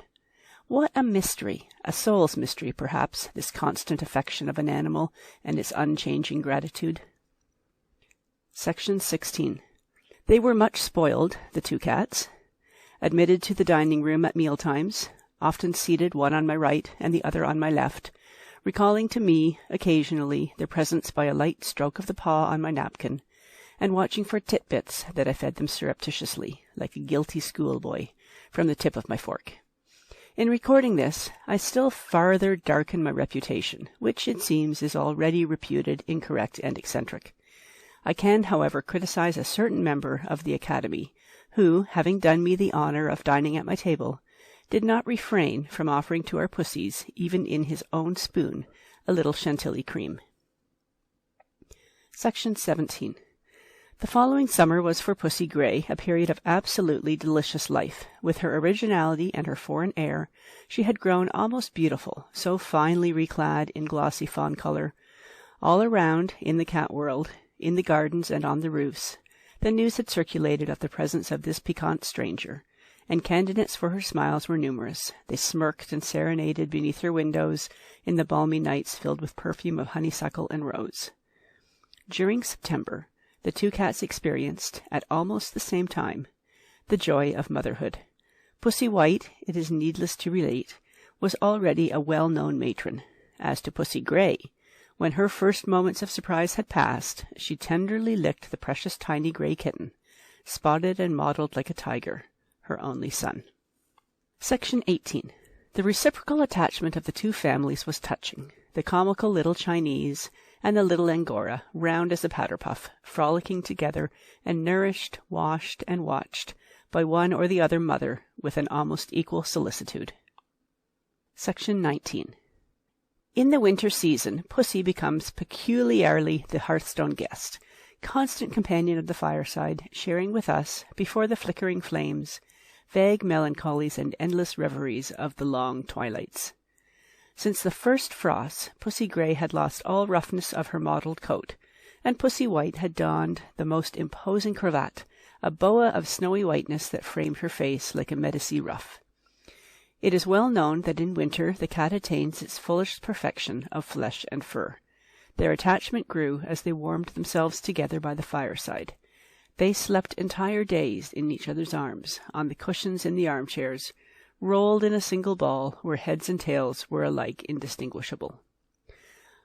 What a mystery, a soul's mystery, perhaps, this constant affection of an animal and its unchanging gratitude. Section 16. They were much spoiled, the 2 cats, admitted to the dining-room at mealtimes, often seated one on my right and the other on my left, recalling to me, occasionally, their presence by a light stroke of the paw on my napkin, and watching for titbits that I fed them surreptitiously, like a guilty schoolboy, from the tip of my fork. In recording this, I still farther darken my reputation, which, it seems, is already reputed incorrect and eccentric. I can, however, criticize a certain member of the Academy, who, having done me the honour of dining at my table, did not refrain from offering to our pussies, even in his own spoon, a little chantilly cream. Section 17. The following summer was for Pussy Grey a period of absolutely delicious life. With her originality and her foreign air, she had grown almost beautiful, so finely reclad in glossy fawn colour. All around, in the cat world, in the gardens and on the roofs, the news had circulated of the presence of this piquant stranger, and candidates for her smiles were numerous. They smirked and serenaded beneath her windows in the balmy nights filled with perfume of honeysuckle and rose. During September, the 2 cats experienced, at almost the same time, the joy of motherhood. Pussy White, it is needless to relate, was already a well-known matron. As to Pussy Grey, when her first moments of surprise had passed, she tenderly licked the precious tiny grey kitten, spotted and mottled like a tiger, her only son. Section 18. The reciprocal attachment of the 2 families was touching. The comical little Chinese and the little Angora, round as a powder-puff, frolicking together, and nourished, washed, and watched by one or the other mother with an almost equal solicitude. Section 19. In the winter season, Pussy becomes peculiarly the hearthstone guest, constant companion of the fireside, sharing with us, before the flickering flames, vague melancholies and endless reveries of the long twilights. Since the first frosts, Pussy Grey had lost all roughness of her mottled coat, and Pussy White had donned the most imposing cravat, a boa of snowy whiteness that framed her face like a Medici ruff. It is well known that in winter the cat attains its fullest perfection of flesh and fur. Their attachment grew as they warmed themselves together by the fireside. They slept entire days in each other's arms, on the cushions in the armchairs, rolled in a single ball where heads and tails were alike indistinguishable.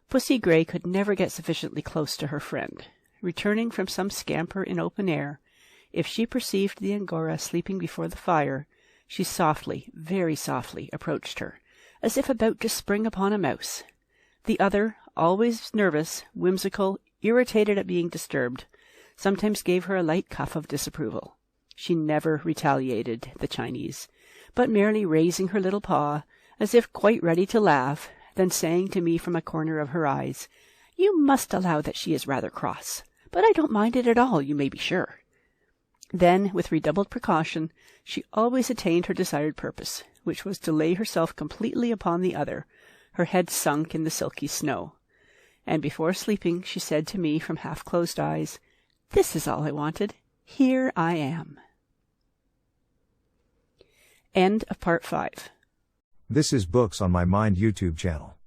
Pussy Grey could never get sufficiently close to her friend. Returning from some scamper in open air, if she perceived the Angora sleeping before the fire, she softly, very softly, approached her, as if about to spring upon a mouse. The other, always nervous, whimsical, irritated at being disturbed, sometimes gave her a light cuff of disapproval. She never retaliated, the Chinese, but merely raising her little paw, as if quite ready to laugh, then saying to me from a corner of her eyes, "You must allow that she is rather cross, but I don't mind it at all, you may be sure." Then, with redoubled precaution, she always attained her desired purpose, which was to lay herself completely upon the other, her head sunk in the silky snow. and before sleeping she said to me from half-closed eyes, "This is all I wanted. Here I am." End of Part 5. This is Books on My Mind YouTube channel.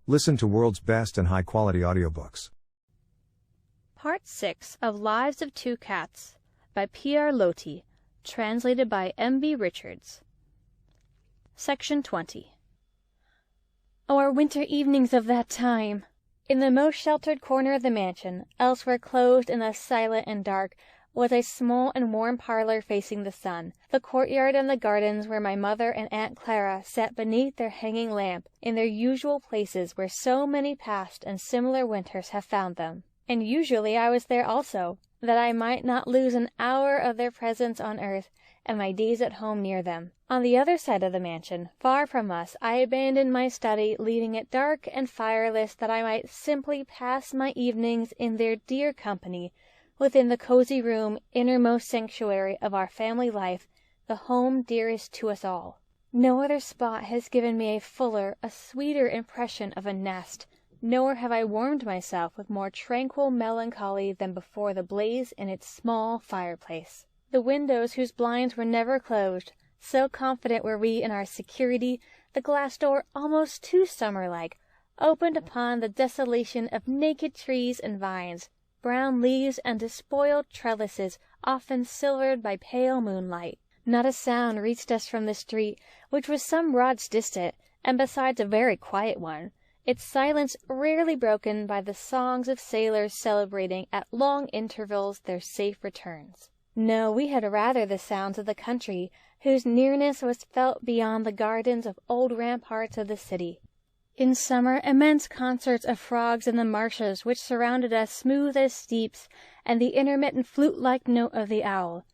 Listen to world's best and high-quality audiobooks. Part 6 of Lives of Two Cats by Pierre Loti, translated by M.B. Richards. Section 20. Oh, our winter evenings of that time! In the most sheltered corner of the mansion, elsewhere closed and thus silent and dark, was a small and warm parlor facing the sun, the courtyard and the gardens where my mother and Aunt Clara sat beneath their hanging lamp, in their usual places where so many past and similar winters have found them. And usually I was there also, that I might not lose an hour of their presence on earth, and my days at home near them. On the other side of the mansion, far from us, I abandoned my study, leaving it dark and fireless, that I might simply pass my evenings in their dear company, within the cozy room, innermost sanctuary of our family life, the home dearest to us all. No other spot has given me a fuller, a sweeter impression of a nest, nor have I warmed myself with more tranquil melancholy than before the blaze in its small fireplace. The windows, whose blinds were never closed, so confident were we in our security, the glass door, almost too summer-like, opened upon the desolation of naked trees and vines, brown leaves and despoiled trellises, often silvered by pale moonlight. Not a sound reached us from the street, which was some rods distant, and besides a very quiet one, its silence rarely broken by the songs of sailors celebrating at long intervals their safe returns. No, we had rather the sounds of the country, whose nearness was felt beyond the gardens of old ramparts of the city. In summer, immense concerts of frogs in the marshes which surrounded us, smooth as steeps, and the intermittent flute-like note of the owl.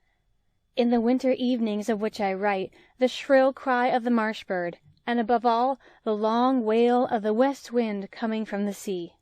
In the winter evenings of which I write, the shrill cry of the marsh bird, and above all, the long wail of the west wind coming from the sea.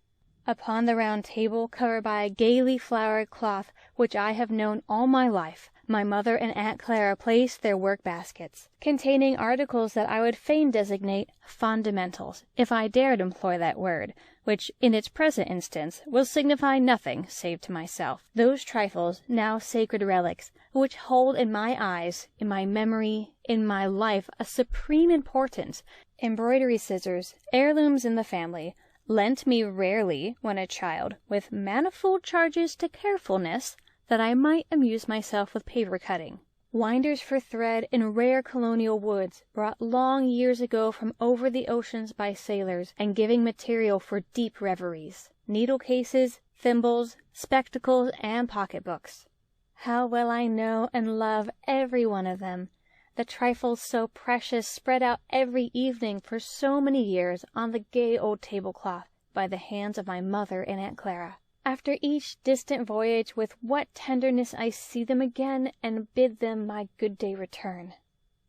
Upon the round table, covered by a gaily flowered cloth which I have known all my life, my mother and Aunt Clara placed their work-baskets, containing articles that I would fain designate fundamentals, if I dared employ that word, which, in its present instance, will signify nothing save to myself. Those trifles, now sacred relics, which hold in my eyes, in my memory, in my life, a supreme importance, embroidery scissors, heirlooms in the family, lent me rarely, when a child, with manifold charges to carefulness, that I might amuse myself with paper-cutting. Winders for thread in rare colonial woods, brought long years ago from over the oceans by sailors, and giving material for deep reveries. Needle-cases, thimbles, spectacles, and pocket-books. How well I know and love every one of them, the trifles so precious spread out every evening for so many years on the gay old tablecloth by the hands of my mother and Aunt Clara. After each distant voyage, with what tenderness I see them again and bid them my good day return.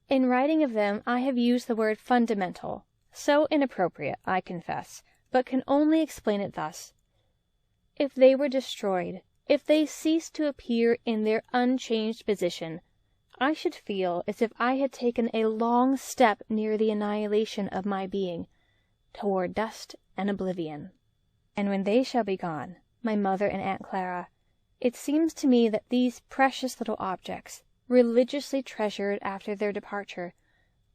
In writing of them I have used the word fundamental, so inappropriate, I confess, but can only explain it thus. If they were destroyed, if they ceased to appear in their unchanged position, I should feel as if I had taken a long step near the annihilation of my being, toward dust and oblivion. And when they shall be gone, my mother and Aunt Clara, it seems to me that these precious little objects, religiously treasured after their departure,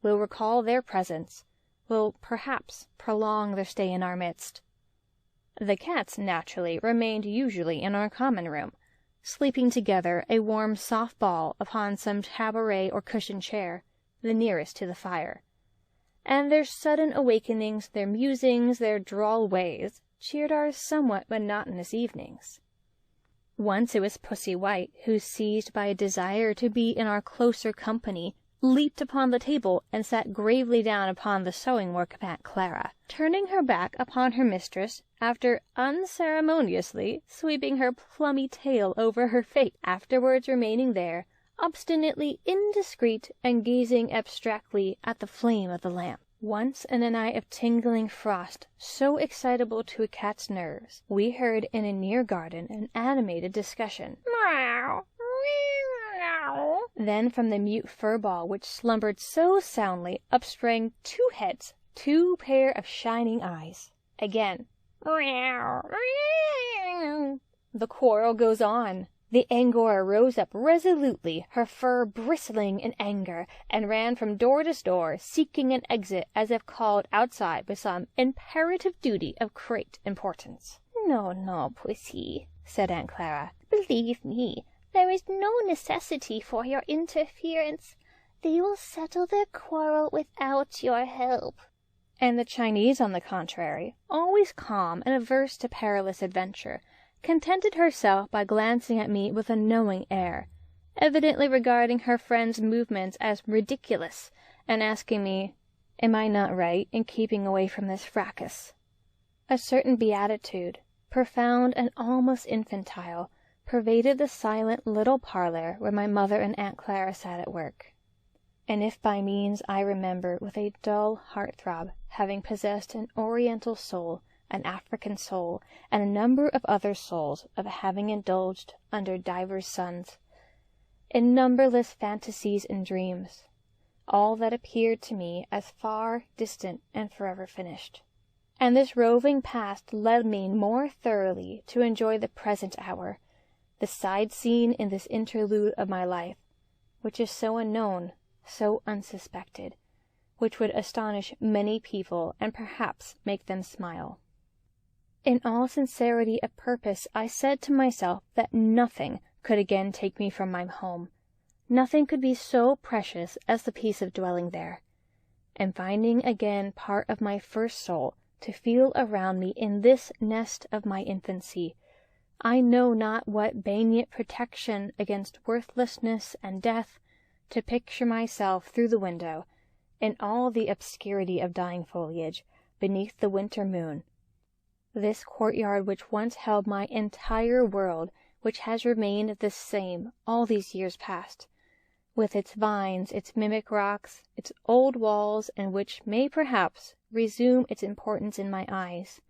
will recall their presence, will perhaps prolong their stay in our midst. The cats, naturally, remained usually in our common room, sleeping together a warm soft ball upon some taboret or cushioned chair, the nearest to the fire. And their sudden awakenings, their musings, their droll ways, cheered our somewhat monotonous evenings. Once it was Pussy White, who, seized by a desire to be in our closer company, leaped upon the table and sat gravely down upon the sewing work of Aunt Clara, turning her back upon her mistress, after unceremoniously sweeping her plummy tail over her face, afterwards remaining there, obstinately indiscreet, and gazing abstractedly at the flame of the lamp. Once, in a night of tingling frost, so excitable to a cat's nerves, we heard in a near garden an animated discussion. Meow, meow. Then from the mute fur ball which slumbered so soundly, up sprang two heads, two pair of shining eyes. Again, The quarrel goes on. The Angora rose up resolutely, her fur bristling in anger, and ran from door to door, seeking an exit as if called outside by some imperative duty of great importance. "No, no, Pussy," said Aunt Clara. "Believe me, there is no necessity for your interference. They will settle their quarrel without your help." And the Chinese, on the contrary, always calm and averse to perilous adventure, contented herself by glancing at me with a knowing air, evidently regarding her friend's movements as ridiculous, and asking me, am I not right in keeping away from this fracas? A certain beatitude, profound and almost infantile, pervaded the silent little parlor where my mother and Aunt Clara sat at work. And if by means I remember with a dull heart-throb having possessed an Oriental soul, an African soul, and a number of other souls, of having indulged, under divers suns, in numberless fantasies and dreams, all that appeared to me as far distant and forever finished. And this roving past led me more thoroughly to enjoy the present hour, the side scene in this interlude of my life, which is so unknown, so unsuspected, which would astonish many people and perhaps make them smile. In all sincerity of purpose I said to myself that nothing could again take me from my home, nothing could be so precious as the peace of dwelling there, and finding again part of my first soul to feel around me in this nest of my infancy, I know not what benignant protection against worthlessness and death, to picture myself through the window, in all the obscurity of dying foliage, beneath the winter moon, this courtyard which once held my entire world, which has remained the same all these years past, with its vines, its mimic rocks, its old walls, and which may perhaps resume its importance in my eyes,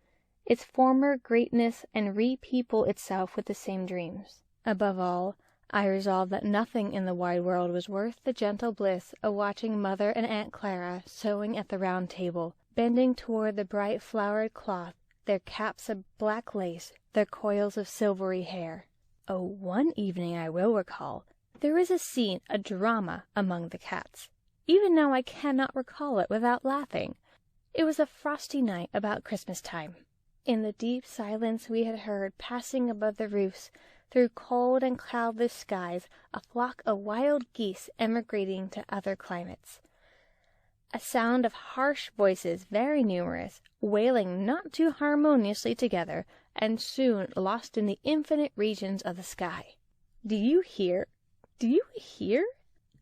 its former greatness, and repeople itself with the same dreams. Above all, I resolved that nothing in the wide world was worth the gentle bliss of watching Mother and Aunt Clara sewing at the round table, bending toward the bright flowered cloth, their caps of black lace, their coils of silvery hair. Oh, one evening I will recall, there is a scene, a drama, among the cats. Even now I cannot recall it without laughing. It was a frosty night about Christmas time. In the deep silence we had heard, passing above the roofs, through cold and cloudless skies, a flock of wild geese emigrating to other climates. A sound of harsh voices, very numerous, wailing not too harmoniously together, and soon lost in the infinite regions of the sky. "Do you hear? Do you hear?"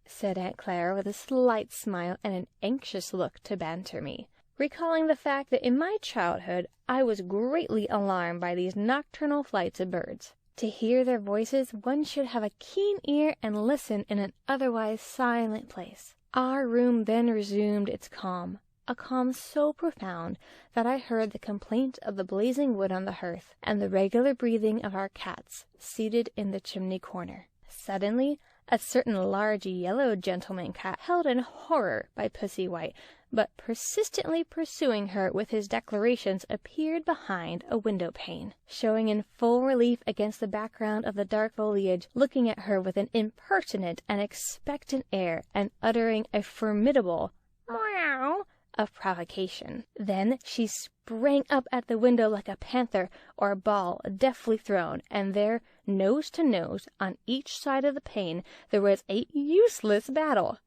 said Aunt Clara with a slight smile and an anxious look to banter me, recalling the fact that in my childhood I was greatly alarmed by these nocturnal flights of birds. To hear their voices one should have a keen ear and listen in an otherwise silent place. Our room then resumed its calm, a calm so profound that I heard the complaint of the blazing wood on the hearth, and the regular breathing of our cats, seated in the chimney corner. Suddenly, a certain large yellow gentleman cat, held in horror by Pussy White, but persistently pursuing her with his declarations, appeared behind a window-pane, showing in full relief against the background of the dark foliage, looking at her with an impertinent and expectant air, and uttering a formidable meow of provocation. Then she sprang up at the window like a panther or a ball deftly thrown, and there, nose to nose, on each side of the pane, there was a useless battle.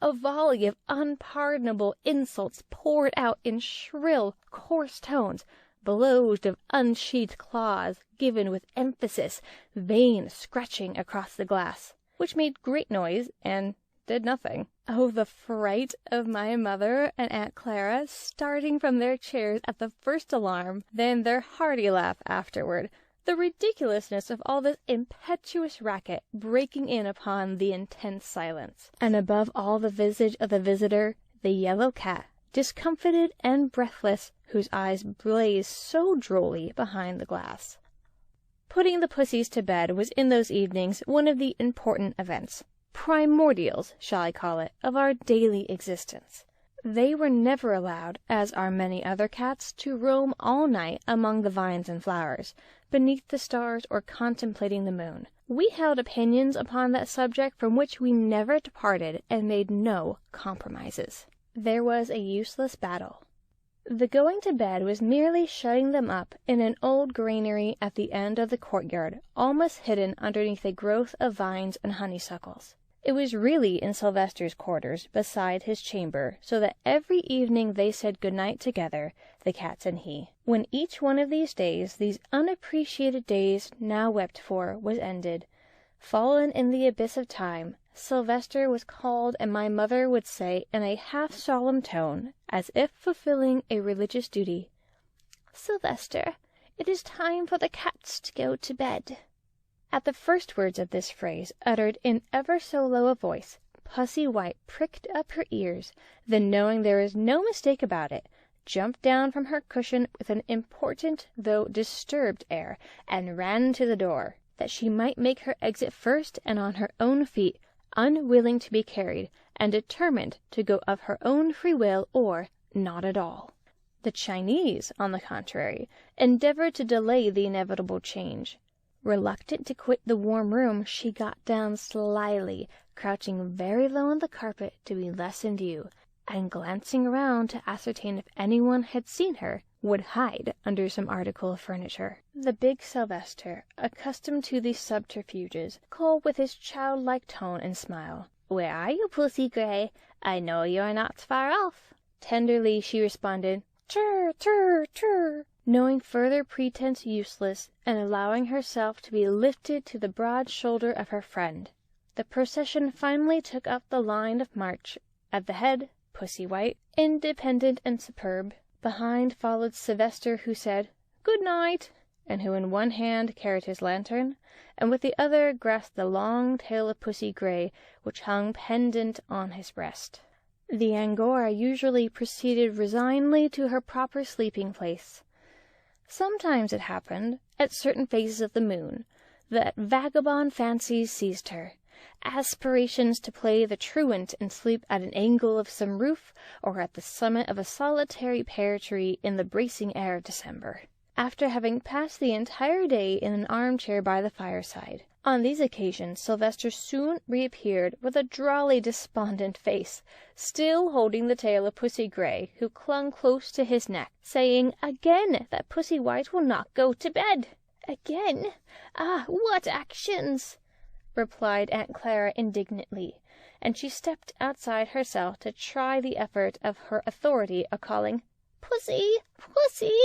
A volley of unpardonable insults poured out in shrill, coarse tones, blows of unsheathed claws given with emphasis, vain scratching across the glass, which made great noise and did nothing. Oh, the fright of my mother and Aunt Clara, starting from their chairs at the first alarm, then their hearty laugh afterward, the ridiculousness of all this impetuous racket breaking in upon the intense silence, and above all the visage of the visitor, the yellow cat, discomfited and breathless, whose eyes blazed so drolly behind the glass. Putting the pussies to bed was in those evenings one of the important events, primordials, shall I call it, of our daily existence. They were never allowed, as are many other cats, to roam all night among the vines and flowers, beneath the stars or contemplating the moon. We held opinions upon that subject from which we never departed and made no compromises. There was a useless battle. The going to bed was merely shutting them up in an old granary at the end of the courtyard, almost hidden underneath a growth of vines and honeysuckles. It was really in Sylvester's quarters, beside his chamber, so that every evening they said good night together, the cats and he. When each one of these days, these unappreciated days now wept for, was ended, fallen in the abyss of time, Sylvester was called, and my mother would say in a half-solemn tone, as if fulfilling a religious duty, "Sylvester, it is time for the cats to go to bed." At the first words of this phrase, uttered in ever so low a voice, Pussy White pricked up her ears, then, knowing there was no mistake about it, jumped down from her cushion with an important though disturbed air, and ran to the door, that she might make her exit first and on her own feet, unwilling to be carried, and determined to go of her own free will or not at all. The Chinese, on the contrary, endeavored to delay the inevitable change. Reluctant to quit the warm room, she got down slyly, crouching very low on the carpet to be less in view, and glancing around to ascertain if anyone had seen her, would hide under some article of furniture. The big Sylvester, accustomed to these subterfuges, called with his childlike tone and smile, "Where are you, Pussy Gray? I know you are not far off." Tenderly she responded, "Chirr, chirr, chirr," knowing further pretense useless, and allowing herself to be lifted to the broad shoulder of her friend. The procession finally took up the line of march, at the head Pussy White, independent and superb. Behind followed Sylvester, who said, "Good night," and who in one hand carried his lantern, and with the other grasped the long tail of Pussy Gray, which hung pendant on his breast. The Angora usually proceeded resignedly to her proper sleeping place. Sometimes it happened, at certain phases of the moon, that vagabond fancies seized her, aspirations to play the truant and sleep at an angle of some roof or at the summit of a solitary pear tree in the bracing air of December, after having passed the entire day in an armchair by the fireside. On these occasions Sylvester soon reappeared with a drolly despondent face, still holding the tail of Pussy Gray, who clung close to his neck, saying again that Pussy White will not go to bed. "Again? Ah, what actions!" replied Aunt Clara indignantly, and she stepped outside herself to try the effort of her authority of calling, "Pussy, Pussy,"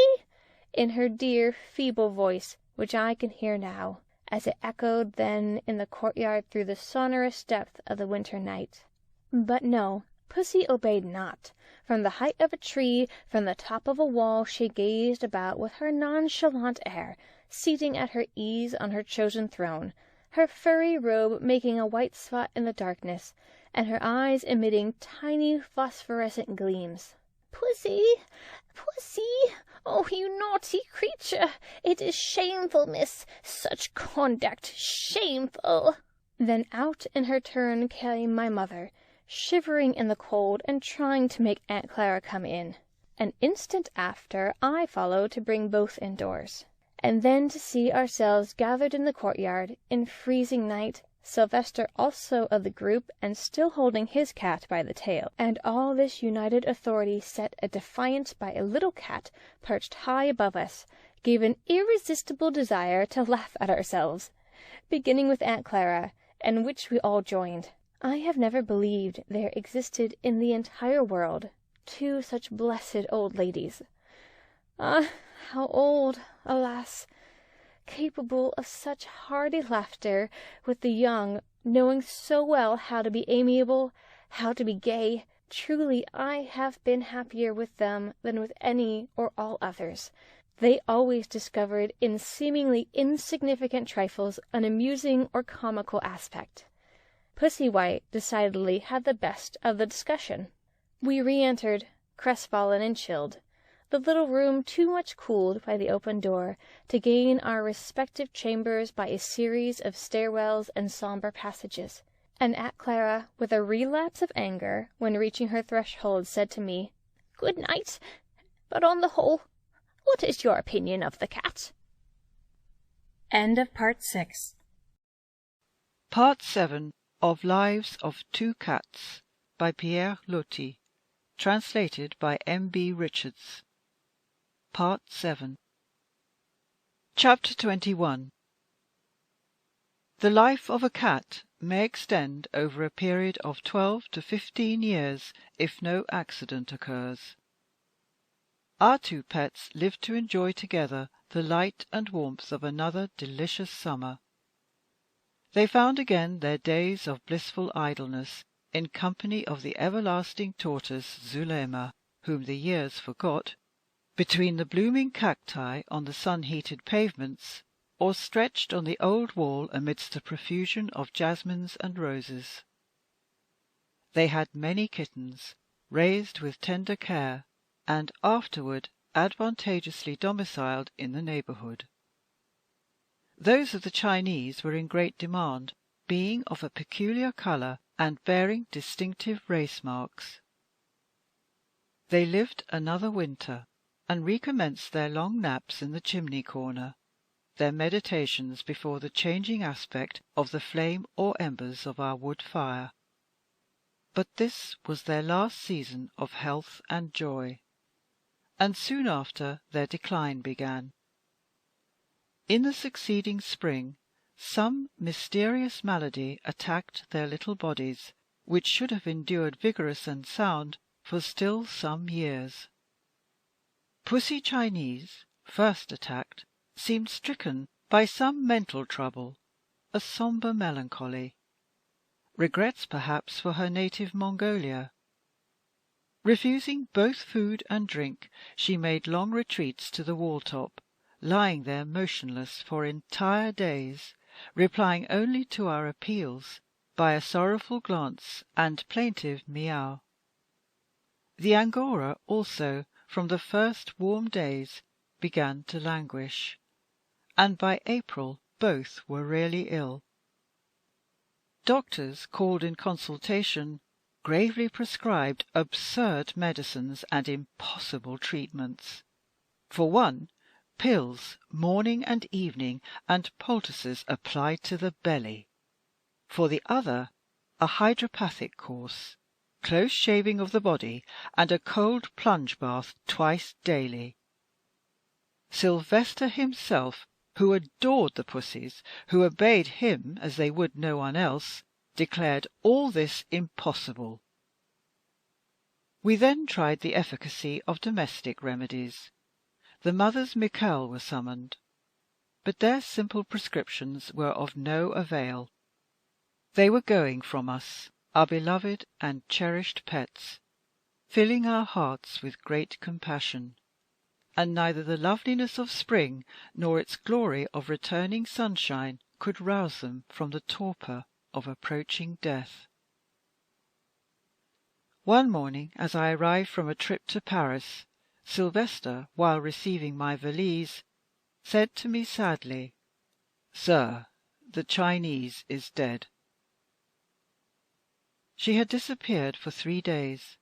in her dear feeble voice, which I can hear now, as it echoed then in the courtyard through the sonorous depth of the winter night. But no, Pussy obeyed not. From the height of a tree, from the top of a wall, she gazed about with her nonchalant air, seating at her ease on her chosen throne, her furry robe making a white spot in the darkness, and her eyes emitting tiny phosphorescent gleams. "Pussy, Pussy! Oh, you naughty creature! It is shameful, miss! Such conduct! Shameful!" Then out in her turn came my mother, shivering in the cold and trying to make Aunt Clara come in. An instant after I followed to bring both indoors. And then to see ourselves gathered in the courtyard, in freezing night, Sylvester also of the group and still holding his cat by the tail, and all this united authority set at defiance by a little cat perched high above us, gave an irresistible desire to laugh at ourselves, beginning with Aunt Clara, and which we all joined. I have never believed there existed in the entire world two such blessed old ladies. Ah, how old, alas! Capable of such hearty laughter with the young, knowing so well how to be amiable, how to be gay. Truly I have been happier with them than with any or all others. They always discovered in seemingly insignificant trifles an amusing or comical aspect. Pussy White decidedly had the best of the discussion. We re-entered, crestfallen and chilled, the little room too much cooled by the open door to gain our respective chambers by a series of stairwells and sombre passages. And Aunt Clara, with a relapse of anger, when reaching her threshold, said to me, "Good night. But on the whole, what is your opinion of the cat?" End of Part 6. Part 7 of Lives of Two Cats by Pierre Loti, translated by M.B. Richards. Part 7. Chapter 21. The life of a cat may extend over a period of 12 to 15 years if no accident occurs. Our two pets lived to enjoy together the light and warmth of another delicious summer. They found again their days of blissful idleness in company of the everlasting tortoise Zulema, whom the years forgot, between the blooming cacti on the sun-heated pavements, or stretched on the old wall amidst a profusion of jasmines and roses. They had many kittens, raised with tender care, and afterward advantageously domiciled in the neighbourhood. Those of the Chinese were in great demand, being of a peculiar colour and bearing distinctive race marks. They lived another winter, and recommenced their long naps in the chimney corner, their meditations before the changing aspect of the flame or embers of our wood fire. But this was their last season of health and joy, and soon after their decline began. In the succeeding spring some mysterious malady attacked their little bodies, which should have endured vigorous and sound for still some years. Pussy Chinese, first attacked, seemed stricken by some mental trouble, a sombre melancholy, regrets perhaps for her native Mongolia. Refusing both food and drink, she made long retreats to the wall-top, lying there motionless for entire days, replying only to our appeals by a sorrowful glance and plaintive meow. The Angora also, from the first warm days, began to languish, and by April both were really ill. Doctors, called in consultation, gravely prescribed absurd medicines and impossible treatments. For one, pills morning and evening, and poultices applied to the belly; for the other, a hydropathic course, close shaving of the body, and a cold plunge bath twice daily. Sylvester himself, who adored the pussies, who obeyed him as they would no one else, declared all this impossible. We then tried the efficacy of domestic remedies. The mothers Michel were summoned, but their simple prescriptions were of no avail. They were going from us, our beloved and cherished pets, filling our hearts with great compassion, and neither the loveliness of spring nor its glory of returning sunshine could rouse them from the torpor of approaching death. One morning, as I arrived from a trip to Paris, Sylvester, while receiving my valise, said to me sadly, "Sir, the Chinese is dead." She had disappeared for 3 days.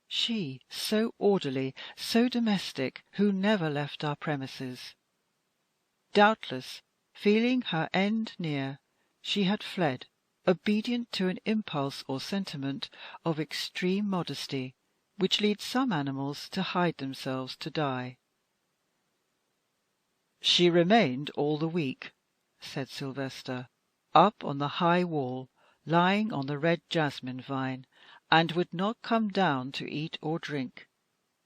She, so orderly, so domestic, who never left our premises. Doubtless, feeling her end near, she had fled, obedient to an impulse or sentiment of extreme modesty, which leads some animals to hide themselves to die. "She remained all the week," said Sylvester, "up on the high wall, lying on the red jasmine vine, and would not come down to eat or drink,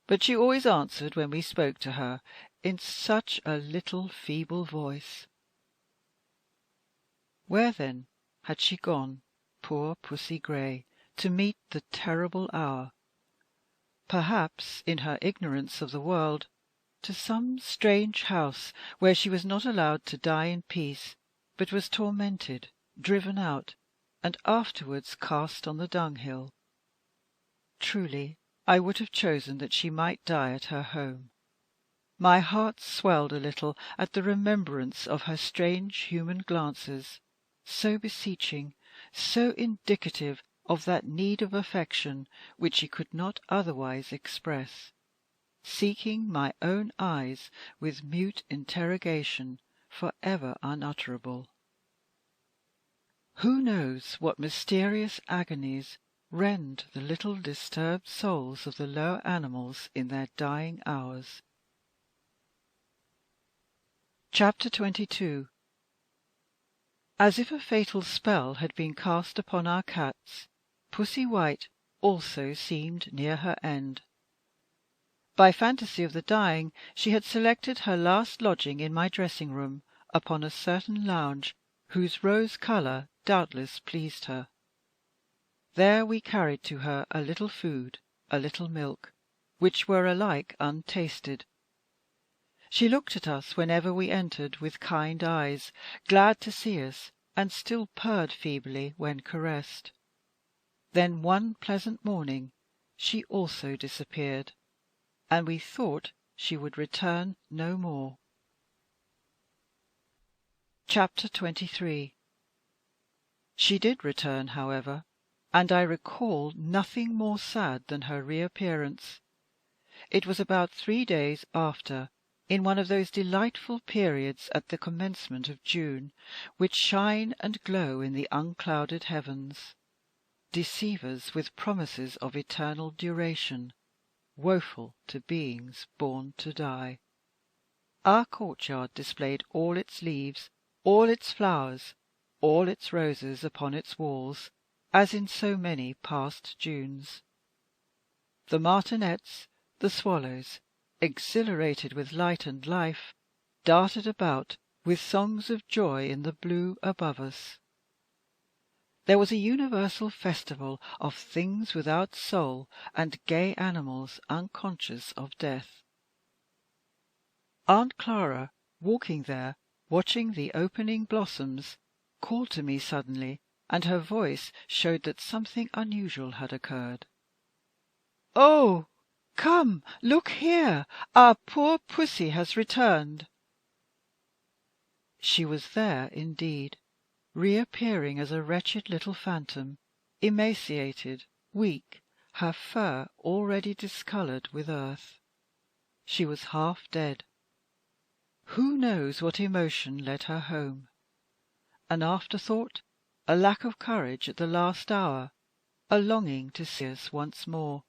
but she always answered when we spoke to her, in such a little feeble voice." Where then had she gone, poor Pussy Grey, to meet the terrible hour? Perhaps, in her ignorance of the world, to some strange house where she was not allowed to die in peace, but was tormented, driven out, and afterwards cast on the dunghill. Truly, I would have chosen that she might die at her home. My heart swelled a little at the remembrance of her strange human glances, so beseeching, so indicative of that need of affection which she could not otherwise express, seeking my own eyes with mute interrogation for ever unutterable. Who knows what mysterious agonies rend the little disturbed souls of the lower animals in their dying hours? Chapter 22. As if a fatal spell had been cast upon our cats, Pussy White also seemed near her end. By fantasy of the dying, she had selected her last lodging in my dressing room, upon a certain lounge whose rose colour doubtless pleased her. There we carried to her a little food, a little milk, which were alike untasted. She looked at us whenever we entered with kind eyes, glad to see us, and still purred feebly when caressed. Then one pleasant morning she also disappeared, and we thought she would return no more. Chapter 23. She did return, however, and I recall nothing more sad than her reappearance. It was about 3 days after, in one of those delightful periods at the commencement of June, which shine and glow in the unclouded heavens, deceivers with promises of eternal duration, woeful to beings born to die. Our courtyard displayed all its leaves, all its flowers, all its roses upon its walls, as in so many past Junes. The martinets, the swallows, exhilarated with light and life, darted about with songs of joy in the blue above us. There was a universal festival of things without soul and gay animals unconscious of death. Aunt Clara, walking there, watching the opening blossoms, called to me suddenly, and her voice showed that something unusual had occurred. "Oh, come, look here! Our poor pussy has returned." She was there indeed, reappearing as a wretched little phantom, emaciated, weak, her fur already discoloured with earth. She was half dead. Who knows what emotion led her home? An afterthought, a lack of courage at the last hour, a longing to see us once more.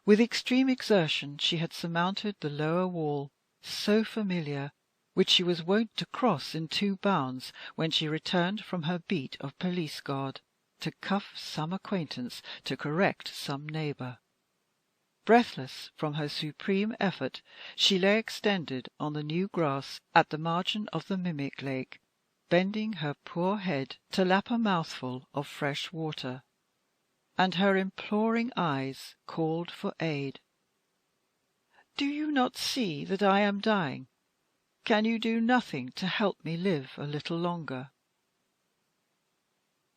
With extreme exertion she had surmounted the lower wall, so familiar, which she was wont to cross in 2 bounds when she returned from her beat of police guard, to cuff some acquaintance, to correct some neighbour. Breathless from her supreme effort, she lay extended on the new grass at the margin of the mimic lake, bending her poor head to lap a mouthful of fresh water, and her imploring eyes called for aid. "Do you not see that I am dying? Can you do nothing to help me live a little longer?"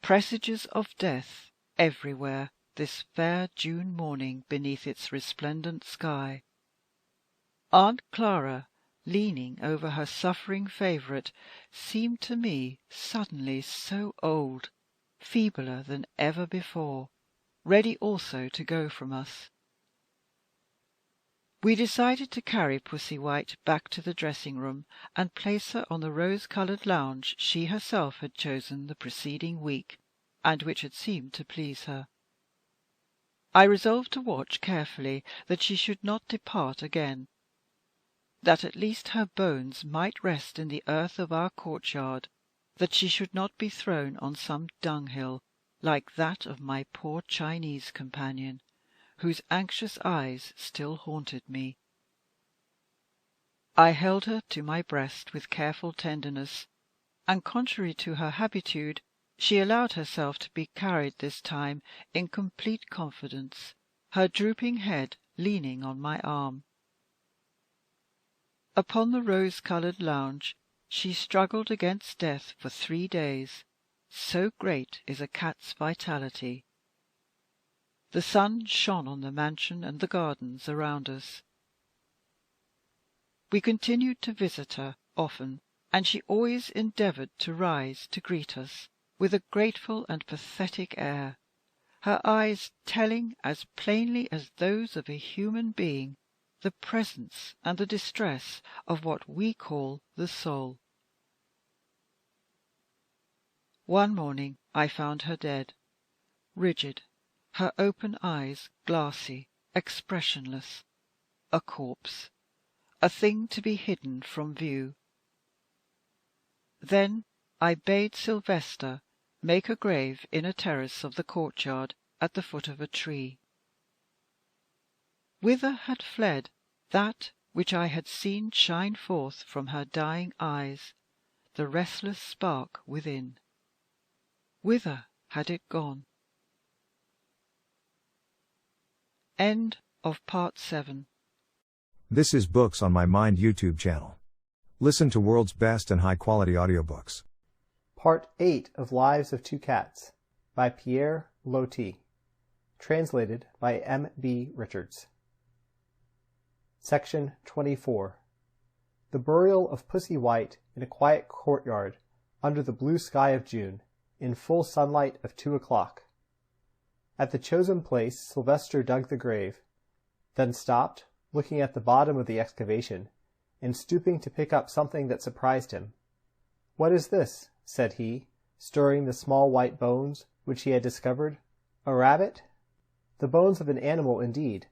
Presages of death everywhere this fair June morning beneath its resplendent sky. Aunt Clara, leaning over her suffering favourite, seemed to me suddenly so old, feebler than ever before, ready also to go from us. We decided to carry Pussy White back to the dressing room, and place her on the rose-coloured lounge she herself had chosen the preceding week, and which had seemed to please her. I resolved to watch carefully that she should not depart again, that at least her bones might rest in the earth of our courtyard, that she should not be thrown on some dunghill, like that of my poor Chinese companion, whose anxious eyes still haunted me. I held her to my breast with careful tenderness, and, contrary to her habitude, she allowed herself to be carried this time in complete confidence, her drooping head leaning on my arm. Upon the rose-coloured lounge she struggled against death for 3 days, so great is a cat's vitality. The sun shone on the mansion and the gardens around us. We continued to visit her often, and she always endeavoured to rise to greet us, with a grateful and pathetic air, her eyes telling as plainly as those of a human being the presence and the distress of what we call the soul. One morning I found her dead, rigid, her open eyes glassy, expressionless, a corpse, a thing to be hidden from view. Then I bade Sylvester make a grave in a terrace of the courtyard at the foot of a tree. Whither had fled that which I had seen shine forth from her dying eyes, the restless spark within? Whither had it gone? End of Part 7. This is Books on My Mind YouTube channel. Listen to world's best and high-quality audiobooks. Part 8 of Lives of Two Cats by Pierre Loti. Translated by M.B. Richards. Section 24. The burial of Pussy White in a quiet courtyard under the blue sky of June, in full sunlight of 2 o'clock. At the chosen place Sylvester dug the grave, then stopped, looking at the bottom of the excavation, and stooping to pick up something that surprised him. "What is this?" said he, stirring the small white bones which he had discovered. "A rabbit?" The bones of an animal indeed,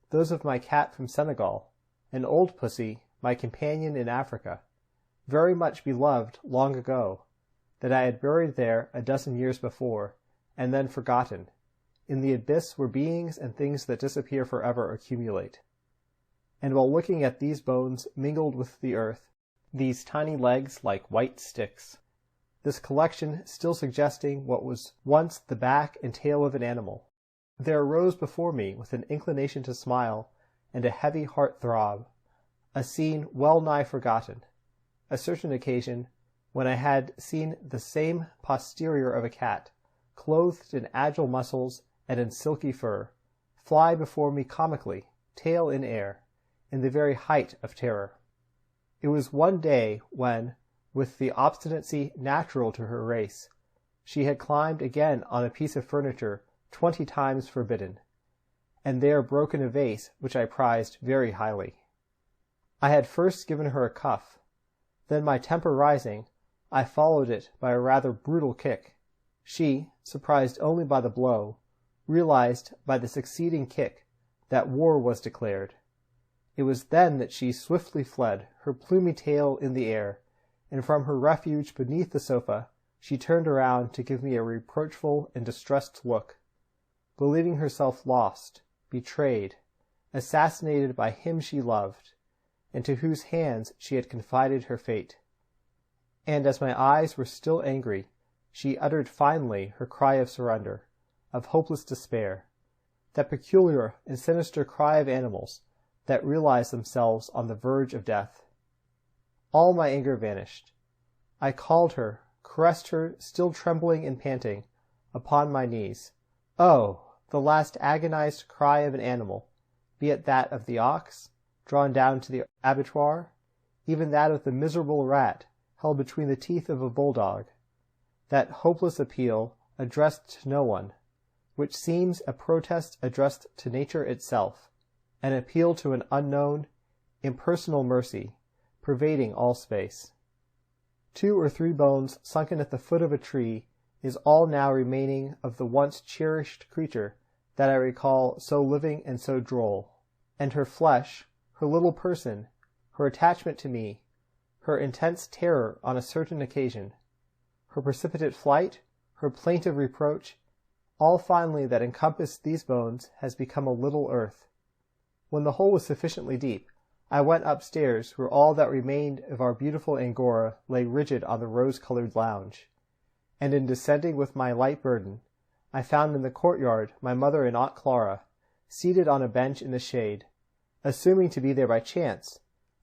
those of my cat from Senegal, an old pussy, my companion in Africa, very much beloved long ago, that I had buried there a dozen years before, and then forgotten, in the abyss where beings and things that disappear forever accumulate. And while looking at these bones mingled with the earth, these tiny legs like white sticks, this collection still suggesting what was once the back and tail of an animal, there arose before me with an inclination to smile and a heavy heart-throb, a scene well nigh forgotten, a certain occasion when I had seen the same posterior of a cat, clothed in agile muscles and in silky fur, fly before me comically, tail in air, in the very height of terror. It was one day when, with the obstinacy natural to her race, she had climbed again on a piece of furniture 20 times forbidden, and there broken a vase which I prized very highly. I had first given her a cuff, then my temper rising, I followed it by a rather brutal kick. She, surprised only by the blow, realized by the succeeding kick that war was declared. It was then that she swiftly fled, her plumy tail in the air, and from her refuge beneath the sofa she turned around to give me a reproachful and distressed look, believing herself lost, betrayed, assassinated by him she loved, and to whose hands she had confided her fate. And as my eyes were still angry, she uttered finally her cry of surrender, of hopeless despair, that peculiar and sinister cry of animals that realize themselves on the verge of death. All my anger vanished. I called her, caressed her, still trembling and panting, upon my knees. Oh, the last agonized cry of an animal, be it that of the ox, drawn down to the abattoir, even that of the miserable rat held between the teeth of a bulldog, that hopeless appeal addressed to no one, which seems a protest addressed to nature itself, an appeal to an unknown, impersonal mercy, pervading all space. 2 or 3 bones sunken at the foot of a tree is all now remaining of the once cherished creature that I recall so living and so droll, and her flesh, her little person, her attachment to me, her intense terror on a certain occasion, her precipitate flight, her plaintive reproach, all finally that encompassed these bones has become a little earth. When the hole was sufficiently deep, I went upstairs where all that remained of our beautiful Angora lay rigid on the rose-colored lounge, and in descending with my light burden, I found in the courtyard my mother and Aunt Clara, seated on a bench in the shade, assuming to be there by chance,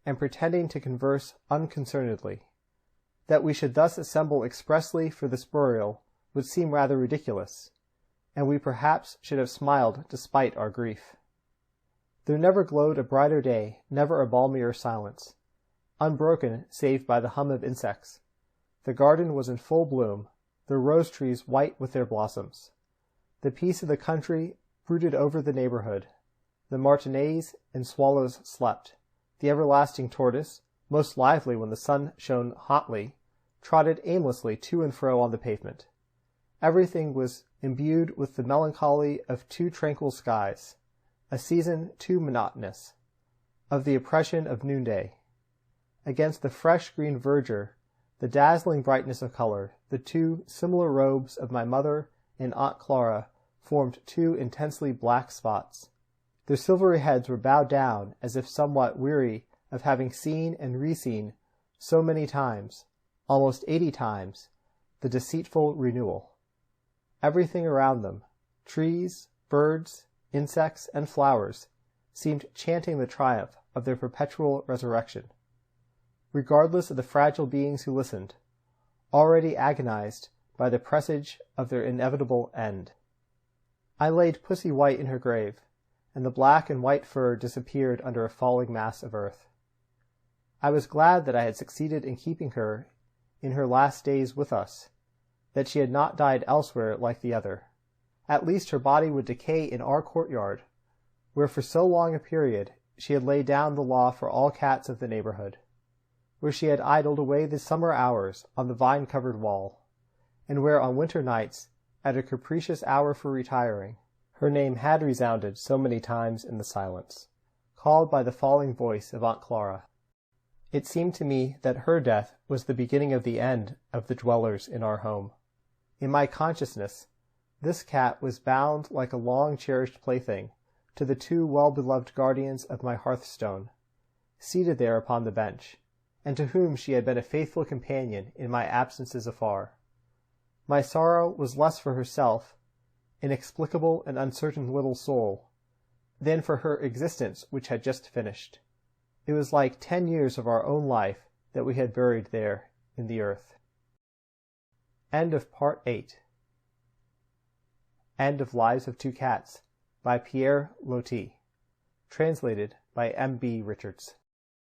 and pretending to converse unconcernedly. That we should thus assemble expressly for this burial would seem rather ridiculous, and we perhaps should have smiled despite our grief. There never glowed a brighter day, never a balmier silence, unbroken save by the hum of insects. The garden was in full bloom, the rose trees white with their blossoms. The peace of the country brooded over the neighborhood. The martinets and swallows slept. The everlasting tortoise, most lively when the sun shone hotly, trotted aimlessly to and fro on the pavement. Everything was imbued with the melancholy of too tranquil skies, a season too monotonous, of the oppression of noonday. Against the fresh green verdure, the dazzling brightness of color, the two similar robes of my mother and Aunt Clara formed two intensely black spots. Their silvery heads were bowed down as if somewhat weary of having seen and re-seen so many times, almost 80 times, the deceitful renewal. Everything around them, trees, birds, insects, and flowers, seemed chanting the triumph of their perpetual resurrection. Regardless of the fragile beings who listened, already agonized by the presage of their inevitable end. I laid Pussy White in her grave, and the black and white fur disappeared under a falling mass of earth. I was glad that I had succeeded in keeping her in her last days with us, that she had not died elsewhere like the other. At least her body would decay in our courtyard, where for so long a period she had laid down the law for all cats of the neighborhood, where she had idled away the summer hours on the vine-covered wall, and where on winter nights, at a capricious hour for retiring, her name had resounded so many times in the silence, called by the falling voice of Aunt Clara. It seemed to me that her death was the beginning of the end of the dwellers in our home. In my consciousness, this cat was bound like a long-cherished plaything to the two well-beloved guardians of my hearthstone, seated there upon the bench, and to whom she had been a faithful companion in my absences afar. My sorrow was less for herself, inexplicable and uncertain little soul, than for her existence which had just finished. It was like 10 years of our own life that we had buried there in the earth. End of Part 8. End of Lives of Two Cats by Pierre Loti. Translated by M.B. Richards.